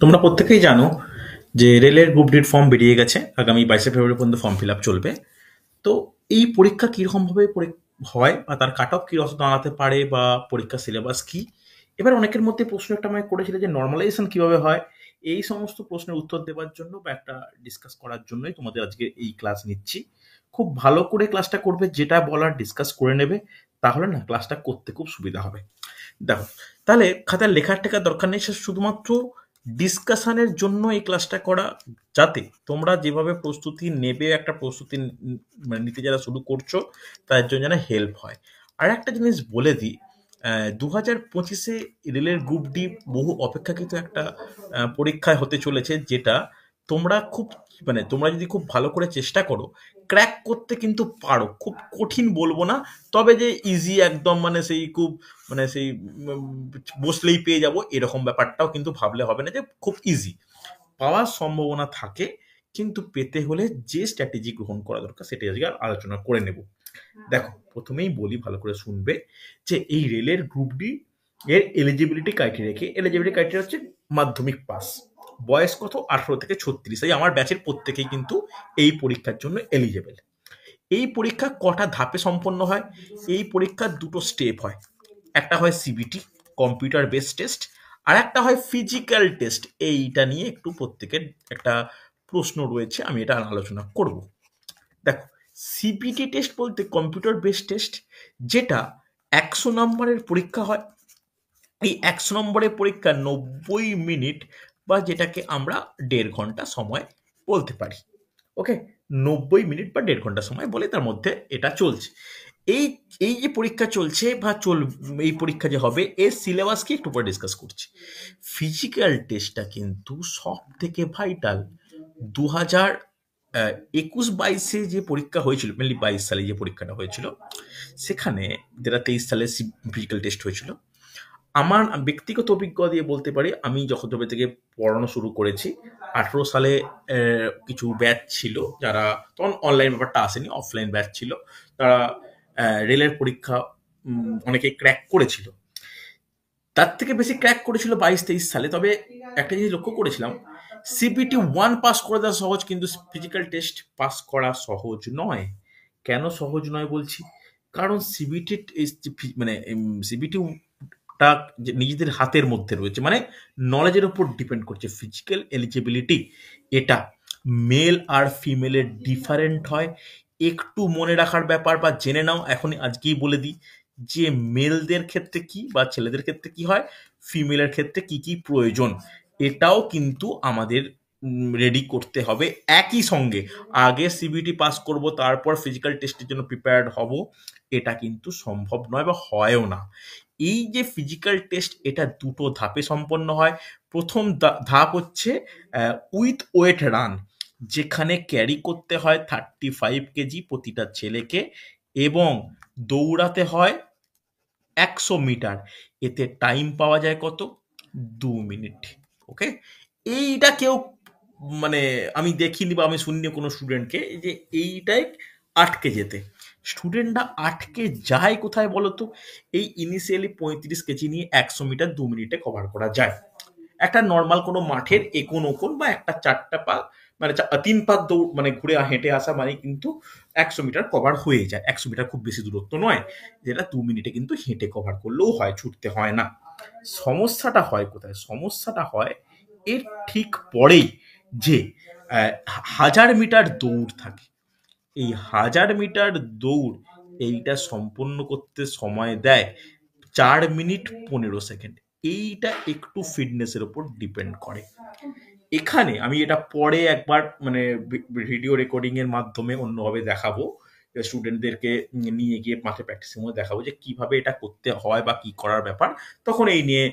তোমরা প্রত্যেকেই জানো যে রেলের গ্রুপ ডির ফর্ম বেরিয়ে গেছে। আগামী 22শে ফেব্রুয়ারি পর্যন্ত ফর্ম ফিল আপ চলবে। তো এই পরীক্ষা কিরকমভাবে হয় বা তার কাট অফ কি দাঁড়াতে পারে বা পরীক্ষার সিলেবাস কি। এবার অনেকের মধ্যে প্রশ্ন একটা আমায় করেছিল যে নর্মালাইজেশন কিভাবে হয়। এই সমস্ত প্রশ্নের উত্তর দেওয়ার জন্য বা একটা ডিসকাস করার জন্যই তোমাদের আজকে এই ক্লাস নিচ্ছি। খুব ভালো করে ক্লাসটা করবে, যেটা বলার ডিসকাস করে নেবে, তাহলে না ক্লাসটা করতে খুব সুবিধা হবে। দেখো, তাহলে খাতায় লেখার টেখার দরকার নেই, সে শুধুমাত্র ডিসকাশনের জন্য এই ক্লাসটা করা, যাতে তোমরা যেভাবে প্রস্তুতি নেবে, একটা প্রস্তুতি মানে নিতে যারা শুরু করছো, তার জন্য যেন হেল্প হয়। আর একটা জিনিস বলে দিই, 2025-এ রেলের গ্রুপ ডি বহু অপেক্ষাকৃত একটা পরীক্ষায় হতে চলেছে, যেটা তোমরা খুব তোমরা যদি খুব ভালো করে চেষ্টা করো, ক্র্যাক করতে কিন্তু পারো। খুব কঠিন বলবো না, তবে যে ইজি একদম সেই খুব সেই বসলেই পেয়ে যাব এরকম ব্যাপারটাও কিন্তু ভাবলে হবে না যে খুব ইজি। পাওয়ার সম্ভাবনা থাকে, কিন্তু পেতে হলে যে স্ট্র্যাটেজি গ্রহণ করা দরকার সেটা আজকে আলোচনা করে নেব। দেখো, প্রথমেই বলি, ভালো করে শুনবে, যে এই রেলের গ্রুপ ডি এর এলিজিবিলিটি ক্রাইটেরিয়া কি। এলিজিবিলিটি ক্রাইটেরিয়া হচ্ছে মাধ্যমিক পাস, বয়স কত, 18 থেকে 36। এই আমার ব্যাচের প্রত্যেকেই কিন্তু এই পরীক্ষার জন্য এলিজেবল। এই পরীক্ষা কটা ধাপে সম্পন্ন হয়? এই পরীক্ষার দুটো স্টেপ হয়। একটা হয় সিবিটি, কম্পিউটার বেসড টেস্ট, আর একটা হয় ফিজিক্যাল টেস্ট। এইটা নিয়ে একটু প্রত্যেকের একটা প্রশ্ন রয়েছে, আমি এটা আলোচনা করব। দেখো, সিবিটি টেস্ট বলতে কম্পিউটার বেসড টেস্ট, যেটা 100 নম্বরের পরীক্ষা হয়। এই 100 নম্বরের পরীক্ষা 90 মিনিট, বা যেটাকে আমরা 1.5 ঘন্টা সময় বলতে পারি। ওকে, 90 মিনিট বা 1.5 ঘন্টা সময় বলে, তার মধ্যে এটা চলছে। এই এই যে পরীক্ষা চলছে বা এই পরীক্ষা যে হবে, এর সিলেবাস কি একটু পরে ডিসকাস করছি। ফিজিক্যাল টেস্টটা কিন্তু সব থেকে ভাইটাল। 2021-22 যে পরীক্ষা হয়েছিল, মেনলি 22 সালে যে পরীক্ষাটা হয়েছিল, সেখানে যেটা 23 সালে ফিজিক্যাল টেস্ট হয়েছিল, আমার ব্যক্তিগত অভিজ্ঞতা দিয়ে বলতে পারি, আমি যখন তবে থেকে পড়ানো শুরু করেছি, 18 সালে কিছু ব্যাচ ছিল যারা, তখন অনলাইন ব্যাপারটা আসেনি, অফলাইন ব্যাচ ছিল, তারা রেলের পরীক্ষা অনেকে ক্র্যাক করেছিল। তার থেকে বেশি ক্র্যাক করেছিল 22-23 সালে। তবে একটা জিনিস লক্ষ্য করেছিলাম, সিবিটি 1 পাস করে দেওয়া সহজ, কিন্তু ফিজিক্যাল টেস্ট পাস করা সহজ নয়। কেন সহজ নয় বলছি? কারণ সিবিটি সিবিটি টা যে নিজেদের হাতের মধ্যে রয়েছে, নলেজের উপর ডিপেন্ড করছে। ফিজিক্যাল এলিজিবিলিটি এটা মেল আর ফিমেলের ডিফারেন্ট হয়। একটু মনে রাখার ব্যাপার, বা জেনে নাও, এখন আজকেই বলে দিই, যে মেলদের ক্ষেত্রে কি বা ছেলেদের ক্ষেত্রে কি হয়, ফিমেলের ক্ষেত্রে কি কি প্রয়োজন, এটাও কিন্তু আমাদের রেডি করতে হবে একই সঙ্গে। আগে সিবিটি পাস করব, তারপর ফিজিক্যাল টেস্টের জন্য প্রিপেয়ার্ড হব, এটা কিন্তু সম্ভব নয় বা হয়ও না। এই যে ফিজিক্যাল টেস্ট, এটা দুটো ধাপে সম্পন্ন হয়। প্রথম ধাপ হচ্ছে উইথ ওয়েট রান, যেখানে ক্যারি করতে হয় 35 কেজি প্রতিটা ছেলেকে, এবং দৌড়াতে হয় 100 মিটার। এতে টাইম পাওয়া যায় কত? 2 মিনিট। ওকে, এইটা কেউ মানে আমি দেখিনি বা আমি শুনিনি কোনো স্টুডেন্টকে যে এইটাই আটকে যেতে। স্টুডেন্টরা আটকে যায় কোথায় বলো তো? এই ইনিশিয়ালি 35 কেজি নিয়ে 100 মিটার 2 মিনিটে কভার করা যায়। একটা নর্মাল কোনো মাঠের একোন ওকোন বা একটা 4টা পা, 3 পাক দৌড় ঘুরে হেঁটে আসা, কিন্তু 100 মিটার কভার হয়ে যায়। 100 মিটার খুব বেশি দূরত্ব নয়, যেটা 2 মিনিটে কিন্তু হেঁটে কভার করলেও হয়, ছুটতে হয় না। সমস্যাটা হয় কোথায়? সমস্যাটা হয় এর ঠিক পরেই, যে 1000 মিটার দৌড় থাকে। এই 1000 মিটার দৌড়, এইটা সম্পন্ন করতে সময় দেয় 4 মিনিট 15 সেকেন্ড। এইটা একটু ফিটনেসের উপর ডিপেন্ড করে। এখানে আমি এটা পরে একবার ভিডিও রেকর্ডিং এর মাধ্যমে অন্যভাবে দেখাবো, স্টুডেন্টদেরকে নিয়ে গিয়ে মাঠে প্র্যাকটিসের মধ্যে দেখাবো যে কিভাবে এটা করতে হয় বা কি করার ব্যাপার। তখন এই নিয়ে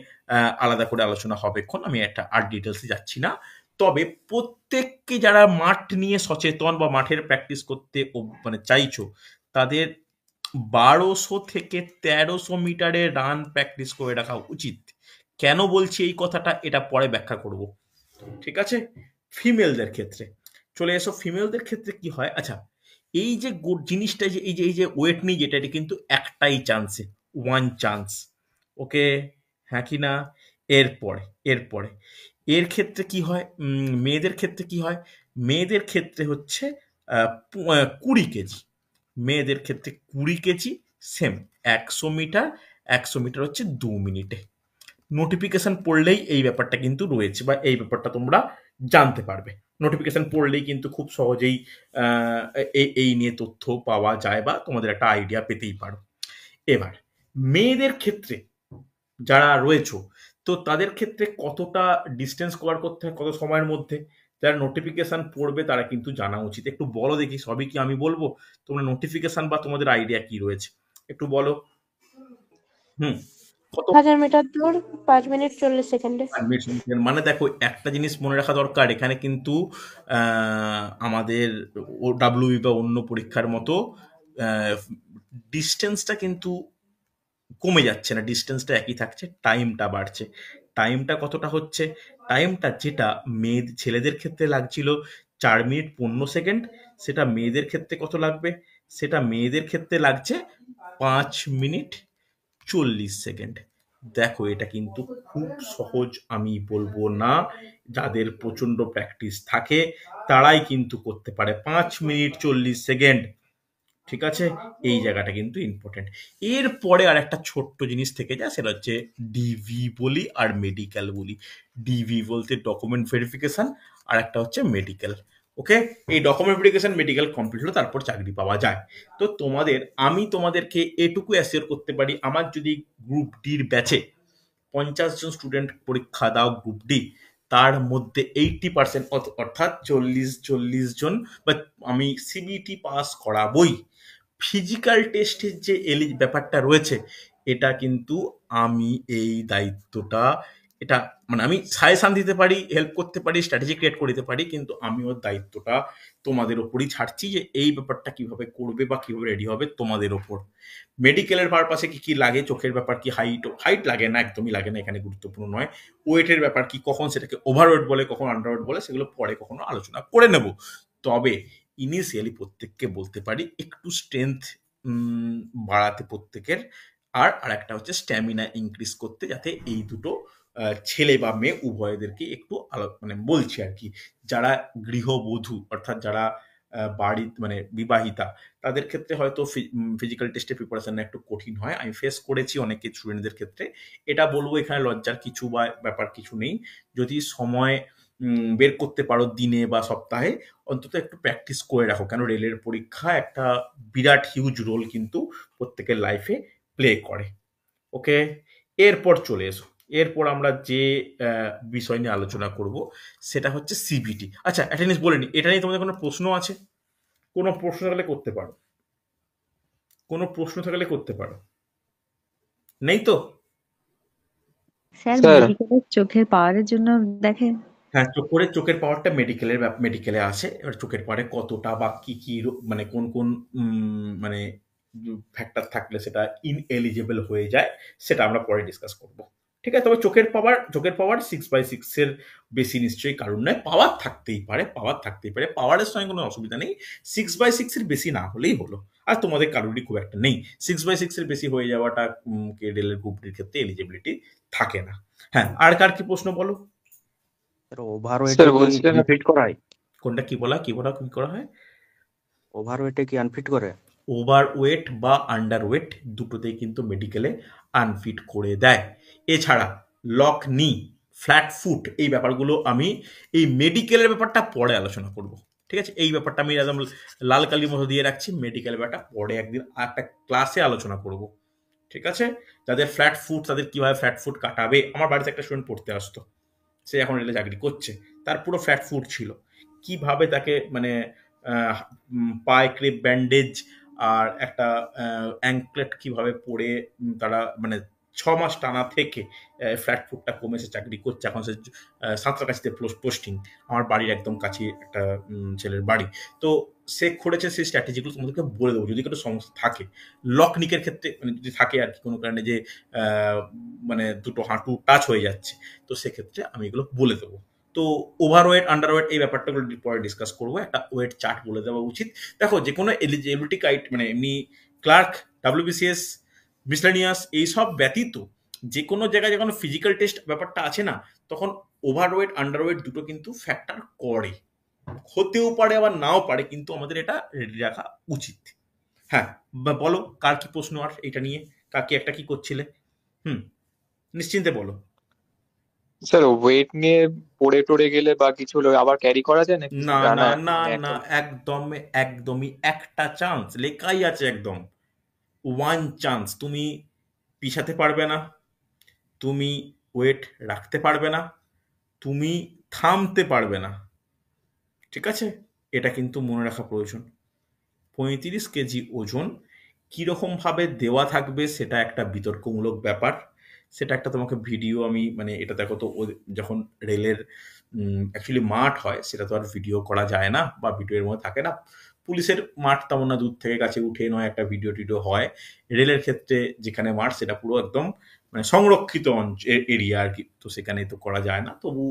আলাদা করে আলোচনা হবে। এখন আমি একটা আর ডিটেলসে যাচ্ছি না। তবে প্রত্যেককে যারা মাঠ নিয়ে সচেতন বা মাঠের প্র্যাকটিস করতে চাইছো, তাদের 1200 থেকে 1300 মিটারের রান প্র্যাকটিস করে রাখা উচিত। কেন বলছি এই কথাটা, এটা পরে ব্যাখ্যা করব। ঠিক আছে? ফিমেলদের ক্ষেত্রে চলে এসো। ফিমেলদের ক্ষেত্রে কি হয়? আচ্ছা, এই যে জিনিসটা, যে এই যে ওয়েট নিয়ে যেটা, এটা কিন্তু একটাই চান্সে, ওয়ান চান্স। ওকে, হ্যাঁ কি না? এরপরে এরপরে এর ক্ষেত্রে কি হয়, মেয়েদের ক্ষেত্রে কি হয়, মেয়েদের ক্ষেত্রে হচ্ছে 20 কেজি, মেয়েদের ক্ষেত্রে 20 কেজি, সেম 100 মিটার, 100 মিটার হচ্ছে 2 মিনিটে। নোটিফিকেশন পড়লেই এই ব্যাপারটা কিন্তু রয়েছে, বা এই ব্যাপারটা তোমরা জানতে পারবে। নোটিফিকেশন পড়লেই কিন্তু খুব সহজেই এই নিয়ে তথ্য পাওয়া যায়, বা তোমাদের একটা আইডিয়া পেতেই পারো। এবার মেয়েদের ক্ষেত্রে যারা রয়েছো, তো তাদের ক্ষেত্রে কতটা ডিস্টেন্স কভার করতে হয় কত সময়ের মধ্যে, যারা নোটিফিকেশন পড়বে তারা কিন্তু জানা উচিত। একটু বলো দেখি, সবই কি আমি বলবো, তোমরা নোটিফিকেশন বা তোমাদের আইডিয়া কি রয়েছে একটু বলো। হুম। কত 1000 মিটার দূর 5 মিনিট 40 সেকেন্ডে। মানে দেখো, একটা জিনিস মনে রাখা দরকার এখানে কিন্তু, আমাদের ও ডাব্লিউবি বা অন্য পরীক্ষার মতো ডিস্টেন্সটা কিন্তু কমে যাচ্ছে না, ডিস্টেন্সটা একই থাকছে, টাইমটা বাড়ছে। টাইমটা কতটা হচ্ছে, টাইমটা যেটা ছেলেদের ক্ষেত্রে লাগছিল 4 মিনিট 15 সেকেন্ড, সেটা মেয়েদের ক্ষেত্রে কত লাগবে, সেটা মেয়েদের ক্ষেত্রে লাগছে 5 মিনিট 40 সেকেন্ড। দেখো এটা কিন্তু খুব সহজ আমি বলবো না, যাদের প্রচন্ড প্র্যাকটিস থাকে তারাই কিন্তু করতে পারে 5 মিনিট 40 সেকেন্ড। ঠিক আছে, এই জায়গাটা কিন্তু ইম্পর্টেন্ট। এরপরে আর একটা ছোট্ট জিনিস থেকে যায়, সেটা হচ্ছে ডিভি বলি আর মেডিকেল বলি। ডিভি বলতে ডকুমেন্ট ভেরিফিকেশন, আর একটা হচ্ছে মেডিকেল। ওকে, এই ডকুমেন্ট ভেরিফিকেশন মেডিকেল কমপ্লিট হলে তারপর চাকরি পাওয়া যায়। তো আমি তোমাদেরকে এটুকু অ্যাসিওর করতে পারি, আমার যদি গ্রুপ ডির ব্যাচে 50 জন স্টুডেন্ট পরীক্ষা দাও গ্রুপ ডি, তার মধ্যে 80%, অর্থাৎ 40 জন বা আমি সিবিটি পাস করাবই। ফিজিক্যাল টেস্টের যে ব্যাপারটা রয়েছে, এটা কিন্তু আমি এই দায়িত্বটা, এটা মানে আমি সাজেশন দিতে পারি, হেল্প করতে পারি, স্ট্র্যাটেজি ক্রিয়েট করে দিতে পারি, কিন্তু আমি ওর দায়িত্বটা তোমাদের ওপরই ছাড়ছি, যে এই ব্যাপারটা কিভাবে করবে বা কিভাবে রেডি হবে তোমাদের ওপর। মেডিকেলের পারপাসে কি কি লাগে, চোখের ব্যাপার কি, হাইট হাইট লাগে না, একদমই লাগে না, এখানে গুরুত্বপূর্ণ নয়। ওয়েটের ব্যাপার কি, কখন সেটাকে ওভারওয়েট বলে কখন আন্ডারওয়েট বলে, সেগুলো পরে কখনো আলোচনা করে নেব। তবে ইনিশিয়ালি প্রত্যেককে বলতে পারি একটু স্ট্রেংথ বাড়াতে প্রত্যেকের, আর আরেকটা হচ্ছে স্ট্যামিনা ইনক্রিজ করতে, যাতে এই দুটো ছেলে বা মেয়ে উভয়দেরকে একটু মানে বলছি আর কি, যারা গৃহবধূ অর্থাৎ যারা বাড়ি মানে বিবাহিতা, তাদের ক্ষেত্রে হয়তো ফিজিক্যাল টেস্টের প্রিপারেশন একটু কঠিন হয়, আমি ফেস করেছি অনেকে স্টুডেন্টদের ক্ষেত্রে। এটা বলবো এখানে লজ্জার কিছু বা ব্যাপার কিছু নেই, যদি সময় বের করতে পারো দিনে বা সপ্তাহে, অন্তত একটু প্র্যাকটিস করে রাখো, কেন রেলের পরীক্ষা একটা বিরাট হিউজ রোল কিন্তু প্রত্যেকের লাইফে প্লে করে। ওকে, এরপর চলে এসো, এরপর আমরা যে বিষয় নিয়ে আলোচনা করব সেটা হচ্ছে সিবিটি। আচ্ছা, একটা জিনিস বলে নি, এটা নিয়ে তোমাদের কোনো প্রশ্ন আছে? কোনো প্রশ্ন থাকলে করতে পারো, কোনো প্রশ্ন থাকলে করতে পারো, নেই তো? স্যার স্যার মেডিকেলের চোখের পাওয়ারের জন্য দেখে। হ্যাঁ, চোখের পাওয়ারটা মেডিকেলে আসে। এবার চোখের পাওয়ারে কতটা বা কি কি মানে কোন কোন মানে ফ্যাক্টর থাকলে সেটা ইনএলিজেবল হয়ে যায়, সেটা আমরা পরে ডিসকাস করব। ঠিক আছে, তবে চোখের পাওয়ার 6/6 এর বেশি নিশ্চয়ই কারণ নয়, পাওয়ার থাকতেই পারে, পাওয়ারের সঙ্গে কোনো অসুবিধা নেই। 6/6 এর বেশি না হলেই হলো। আর তোমাদের কারোরই খুব একটা নেই, 6/6 এর বেশি হয়ে যাওয়াটা কে রেলের গ্রুপ ডির ক্ষেত্রে এলিজিবিলিটি থাকে না। হ্যাঁ, আর কার কি প্রশ্ন বলো। স্যার স্যার ওভারওয়েটে কি বলছিলেন আনফিট করা হয়? কোনটা কি করা হয়? ওভারওয়েটে কি আনফিট করে? ওভার ওয়েট বা আন্ডার ওয়েট দুটোতেই কিন্তু মেডিকেলে আনফিট করে দেয়। এছাড়া লক নি, ফ্ল্যাট ফুট, এই ব্যাপারগুলো আমি এই মেডিকেলের ব্যাপারটা পরে আলোচনা করব। ঠিক আছে, এই ব্যাপারটা আমি একদম লাল কালির মতো দিয়ে রাখছি, মেডিকেল ব্যাপারটা পরে একদিন একটা ক্লাসে আলোচনা করব। ঠিক আছে, যাদের ফ্ল্যাট ফুট তাদের কিভাবে ফ্ল্যাট ফুট কাটাবে। আমার বাড়িতে একটা স্টুডেন্ট পড়তে আসতো, সে এখন রেলে চাকরি করছে, তার পুরো ফ্ল্যাট ফুট ছিল, কিভাবে তাকে মানে পায়ে ক্রেপ ব্যান্ডেজ আর একটা অ্যাঙ্কলেট কিভাবে পরে তারা মানে 6 মাস টানা থেকে ফ্ল্যাট ফুটটা কমে সে চাকরি করছে, এখন সে সাঁতরাগাছিতে পোস্টিং, আমার বাড়ির একদম কাছে একটা ছেলের বাড়ি। তো সে করেছে, সেই স্ট্র্যাটেজিগুলো তোমাদেরকে বলে দেবো যদি কোনো সমস্যা থাকে। লকনিকের ক্ষেত্রে মানে যদি থাকে আর কি কোনো কারণে যে মানে দুটো হাঁটু টাচ হয়ে যাচ্ছে, তো সেক্ষেত্রে আমি এগুলো বলে দেবো। তো ওভারওয়েট আন্ডারওয়েট এই ব্যাপারটাগুলো পরে ডিসকাস করবো, একটা ওয়েট চার্ট বলে দেওয়া উচিত। দেখো, যে কোনো এলিজিবিলিটি মানে এমনি ক্লার্ক, ডাব্লিউবিসিএস, মিসলেনিয়াস এইসব ব্যতীত যে কোনো জায়গায় যখন ফিজিক্যাল টেস্ট ব্যাপারটা আছে না, তখন ওভারওয়েট আন্ডারওয়েট দুটো কিন্তু ফ্যাক্টর করে, হতেও পারে আবার নাও পারে, কিন্তু আমাদের এটা রেডি রাখা উচিত। হ্যাঁ, বলো কার কি প্রশ্ন আর এটা নিয়ে, কার কি একটা কি করছিলে? নিশ্চিন্তে বলো। স্যার ওয়েট নিয়ে পড়ে টরে গেলে বা কিছু হলে আবার ক্যারি করা যায় নাকি না না না মানে না, একদম একদমই একটা চান্স লেখাই আছে, একদম ওয়ান চান্স। তুমি পিছাতে পারবে না, তুমি ওয়েট রাখতে পারবে না, তুমি থামতে পারবে না, ঠিক আছে? এটা কিন্তু মনে রাখা প্রয়োজন। 35 কেজি ওজন কীরকমভাবে দেওয়া থাকবে সেটা একটা বিতর্কমূলক ব্যাপার। সেটা একটা তোমাকে ভিডিও আমি মানে এটা দেখো তো, যখন রেলের অ্যাকচুয়ালি মাঠ হয় সেটা তো আর ভিডিও করা যায় না বা ভিডিওর মধ্যে থাকে না। পুলিশের মাঠ তেমন না, দূর থেকে কাছে উঠে নয় একটা ভিডিও টিডিও হয়। রেলের ক্ষেত্রে যেখানে মাঠ সেটা পুরো একদম মানে সংরক্ষিত এরিয়া আর কি, তো সেখানে তো করা যায় না। তবু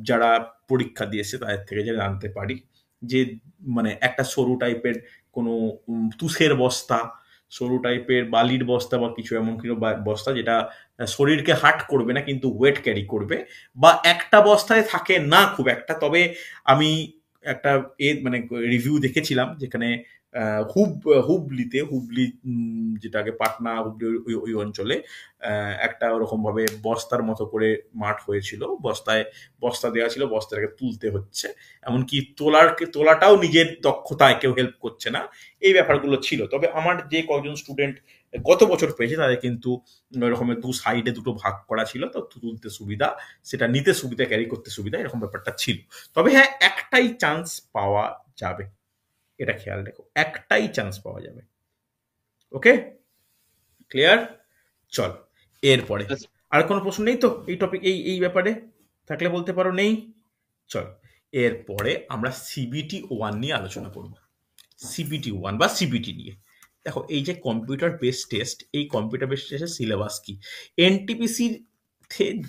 যারা পরীক্ষা দিয়েছে তাদের থেকে যে জানতে পারি যে মানে একটা সরু টাইপের কোনো তুষের বস্তা, সরু টাইপের বালির বস্তা বা কিছু এমন কিছু বস্তা যেটা শরীরকে হার্ট করবে না কিন্তু ওয়েট ক্যারি করবে, বা একটা বস্তায় থাকে না খুব একটা। তবে আমি একটা মানে রিভিউ দেখেছিলাম যেখানে হুবলিতে, হুবলি যেটা আগে পাটনা হুবলি ওই অঞ্চলে একটা ওরকম ভাবে বস্তার মতো করে মাঠ হয়েছিল, বস্তা দেওয়া ছিল, বস্তাটাকে তুলতে হচ্ছে, এমনকি তোলাটাও নিজের দক্ষতায়, কেউ হেল্প করছে না, এই ব্যাপারগুলো ছিল। তবে আমার যে কয়েকজন স্টুডেন্ট গত বছর পেয়েছে তাদের কিন্তু ওরকমের দু সাইডে দুটো ভাগ করা ছিল, তো তুলতে সুবিধা, সেটা নিতে সুবিধা, ক্যারি করতে সুবিধা, এরকম ব্যাপারটা ছিল। তবে হ্যাঁ, একটাই চান্স পাওয়া যাবে, এটা খেয়াল রেখো, একটাই চান্স পাওয়া যাবে। ওকে, ক্লিয়ার? চল এরপরে আর কোনো প্রশ্ন নেই তো এই টপিক, এই ব্যাপারে থাকলে বলতে পারো। নেই? চল এরপরে আমরা সিবিটি 1 নিয়ে আলোচনা করব। সিবিটি 1 বা সিবিটি নিয়ে দেখো, এই যে কম্পিউটার বেস টেস্ট, এই কম্পিউটার বেস টেস্টের সিলেবাস কি? এনটিপিসির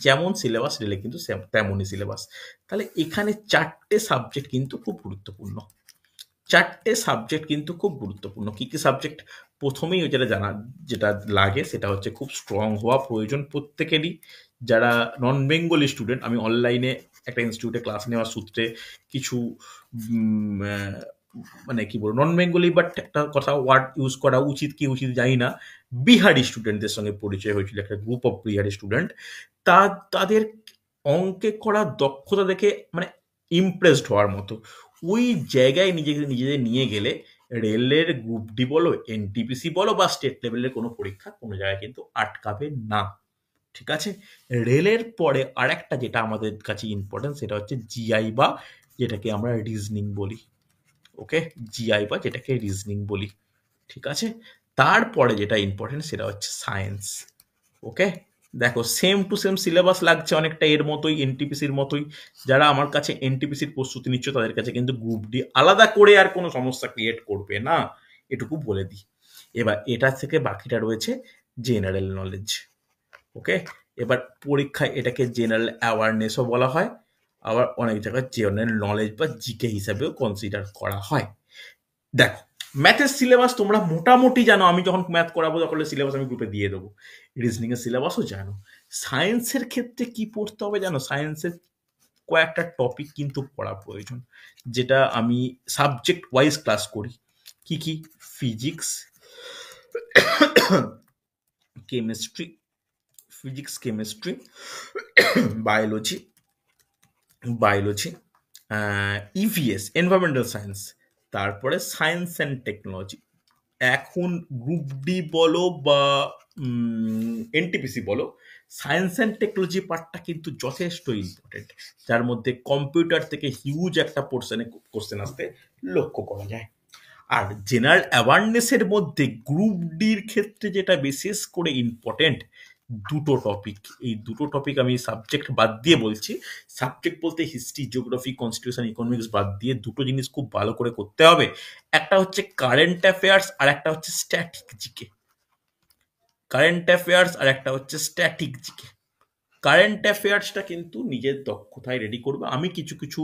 যেমন সিলেবাস, রেলে কিন্তু তেমনই সিলেবাস। তাহলে এখানে 4টে সাবজেক্ট কিন্তু খুব গুরুত্বপূর্ণ, 4টে সাবজেক্ট কিন্তু খুব গুরুত্বপূর্ণ। কি কি সাবজেক্ট? প্রথমেই যেটা লাগে সেটা হচ্ছে খুব স্ট্রং হওয়া প্রয়োজন প্রত্যেকেরই। যারা নন বেঙ্গলি স্টুডেন্ট, আমি অনলাইনে একটা ইনস্টিটিউটে ক্লাস নেওয়ার সূত্রে কিছু মানে কি বলবো, নন বেঙ্গলি বাট একটা কথা ওয়ার্ড ইউজ করা উচিত কি উচিত জানি না, বিহারি স্টুডেন্টদের সঙ্গে পরিচয় হয়েছিল, একটা গ্রুপ অফ বিহারি স্টুডেন্ট। তাদের অঙ্কে করা দক্ষতা দেখে মানে ইমপ্রেসড হওয়ার মতো। ওই জায়গায় নিজেদের নিয়ে গেলে রেলের গ্রুপ ডি বলো, এনটিপিসি বলো বা স্টেট লেভেলের কোনো পরীক্ষা কোনো জায়গায় কিন্তু আটকাবে না, ঠিক আছে? রেলের পরে আর একটা যেটা আমাদের কাছে ইম্পর্টেন্ট সেটা হচ্ছে জিআই বা যেটাকে আমরা রিজনিং বলি। ওকে, জিআই বা যেটাকে রিজনিং বলি, ঠিক আছে? তারপরে যেটা ইম্পর্টেন্ট সেটা হচ্ছে সায়েন্স। ওকে, দেখো সেম টু সেম সিলেবাস লাগছে অনেকটা এর মতোই, এনটিপিসির মতোই। যারা আমার কাছে এনটিপিসির প্রস্তুতি নিচ্ছ তাদের কাছে কিন্তু গ্রুপ ডি আলাদা করে আর কোনো সমস্যা ক্রিয়েট করবে না, এটুকু বলে দিই। এবার এটা থেকে বাকিটা রয়েছে জেনারেল নলেজ। ওকে, এবার পরীক্ষায় এটাকে জেনারেল অ্যাওয়ারনেসও বলা হয়, আবার অনেক জায়গায় জেনারেল নলেজ বা জিকে হিসাবেও কনসিডার করা হয়। দেখো, ম্যাথের সিলেবাস তোমরা মোটামুটি জানো, আমি যখন ম্যাথ করাবো তখন সিলেবাস আমি গ্রুপে দিয়ে দেবো। রিজনিং এর সিলেবাসও জানো। সায়েন্সের ক্ষেত্রে কি পড়তে হবে জানো? সায়েন্সের কয়েকটা টপিক কিন্তু পড়া প্রয়োজন, যেটা আমি সাবজেক্ট ওয়াইজ ক্লাস করি। কি কি? Physics, chemistry, biology, EVS, environmental science, তারপরে সায়েন্স অ্যান্ড টেকনোলজি। এখন গ্রুপ ডি বলো বা এনটিপিসি বলো, সায়েন্স অ্যান্ড টেকনোলজি পার্টটা কিন্তু যথেষ্ট ইম্পর্টেন্ট, যার মধ্যে কম্পিউটার থেকে হিউজ একটা পোর্শনে কোশ্চেন আসতে লক্ষ্য করা যায়। আর জেনারেল অ্যাওয়ারনেসের মধ্যে গ্রুপ ডির ক্ষেত্রে যেটা বিশেষ করে ইম্পর্টেন্ট, দুটো টপিক। এই দুটো টপিক আমি সাবজেক্ট বাদ দিয়ে বলছি, সাবজেক্ট বলতে হিস্ট্রি, জিওগ্রাফি, কনস্টিটিউশন, ইকোনমিক্স বাদ দিয়ে দুটো জিনিস খুব ভালো করে করতে হবে। একটা হচ্ছে কারেন্ট অ্যাফেয়ার্স আর একটা হচ্ছে স্ট্যাটিক জিকে। কারেন্ট অ্যাফেয়ার্স আর একটা হচ্ছে স্ট্যাটিক জিকে। কারেন্ট অ্যাফেয়ার্সটা কিন্তু নিজের দক্ষতায় রেডি করবে। আমি কিছু কিছু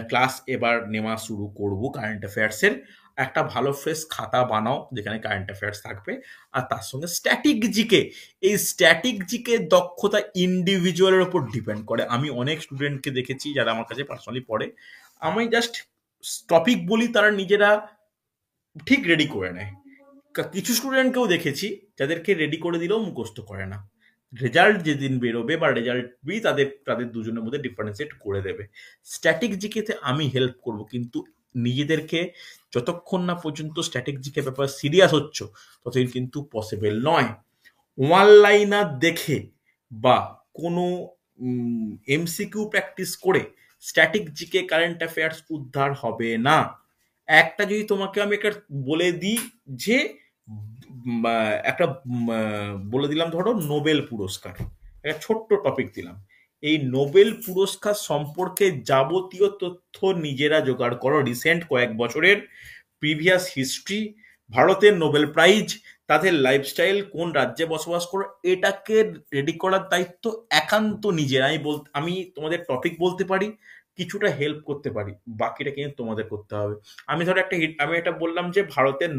ক্লাস এবার নেওয়া শুরু করব কারেন্ট অ্যাফেয়ার্সের। একটা ভালো ফ্রেশ খাতা বানাও যেখানে কারেন্ট অ্যাফেয়ার্স থাকবে, আর তার সঙ্গে স্ট্যাটিক জিকে। এই স্ট্যাটিক জিকে দক্ষতা ইন্ডিভিজুয়ালের উপর ডিপেন্ড করে। আমি অনেক স্টুডেন্টকে দেখেছি যারা আমার কাছে পার্সোনালি পড়ে, আমি জাস্ট টপিক বলি, তারা নিজেরা ঠিক রেডি করে নেয়। কিছু স্টুডেন্টকেও দেখেছি যাদেরকে রেডি করে দিলেও মুখস্থ করে না। রেজাল্ট যেদিন বেরোবে বা রেজাল্ট তাদের তাদের দুজনের মধ্যে ডিফারেন্সিয়েট করে দেবে। স্ট্যাটিক জিকেতে আমি হেল্প করব, কিন্তু নিজেদেরকে যতক্ষণ না পর্যন্ত স্ট্যাটিক জিকে ব্যাপার সিরিয়াস হচ্ছ ততদিন কিন্তু পসিবল নয়। ওয়ান লাইনার দেখে বা কোনো এমসিকিউ প্র্যাকটিস করে স্ট্যাটিক জিকে কারেন্ট অ্যাফেয়ার্স উদ্ধার হবে না। একটা যদি তোমাকে আমি একটা বলে দিই যে একটা বলে দিলাম, ধরো নোবেল পুরস্কার, একটা ছোট্ট টপিক দিলাম, এই নোবেল পুরস্কার সম্পর্কে যাবতীয় তথ্য নিজেরা জোগাড় করো। রিসেন্ট কয়েক বছরের প্রিভিয়াস হিস্ট্রি, ভারতের নোবেল প্রাইজ, তাদের লাইফস্টাইল, কোন রাজ্যে বসবাস করো, এটাকে রেডি করার দায়িত্ব একান্ত নিজের। আমি তোমাদের টপিক বলতে পারি, কিছুটা হেল্প করতে পারি, বাকিটা কিন্তু তোমাদের করতে হবে। আমি ধরো আমি এটা বললাম যে ভারতের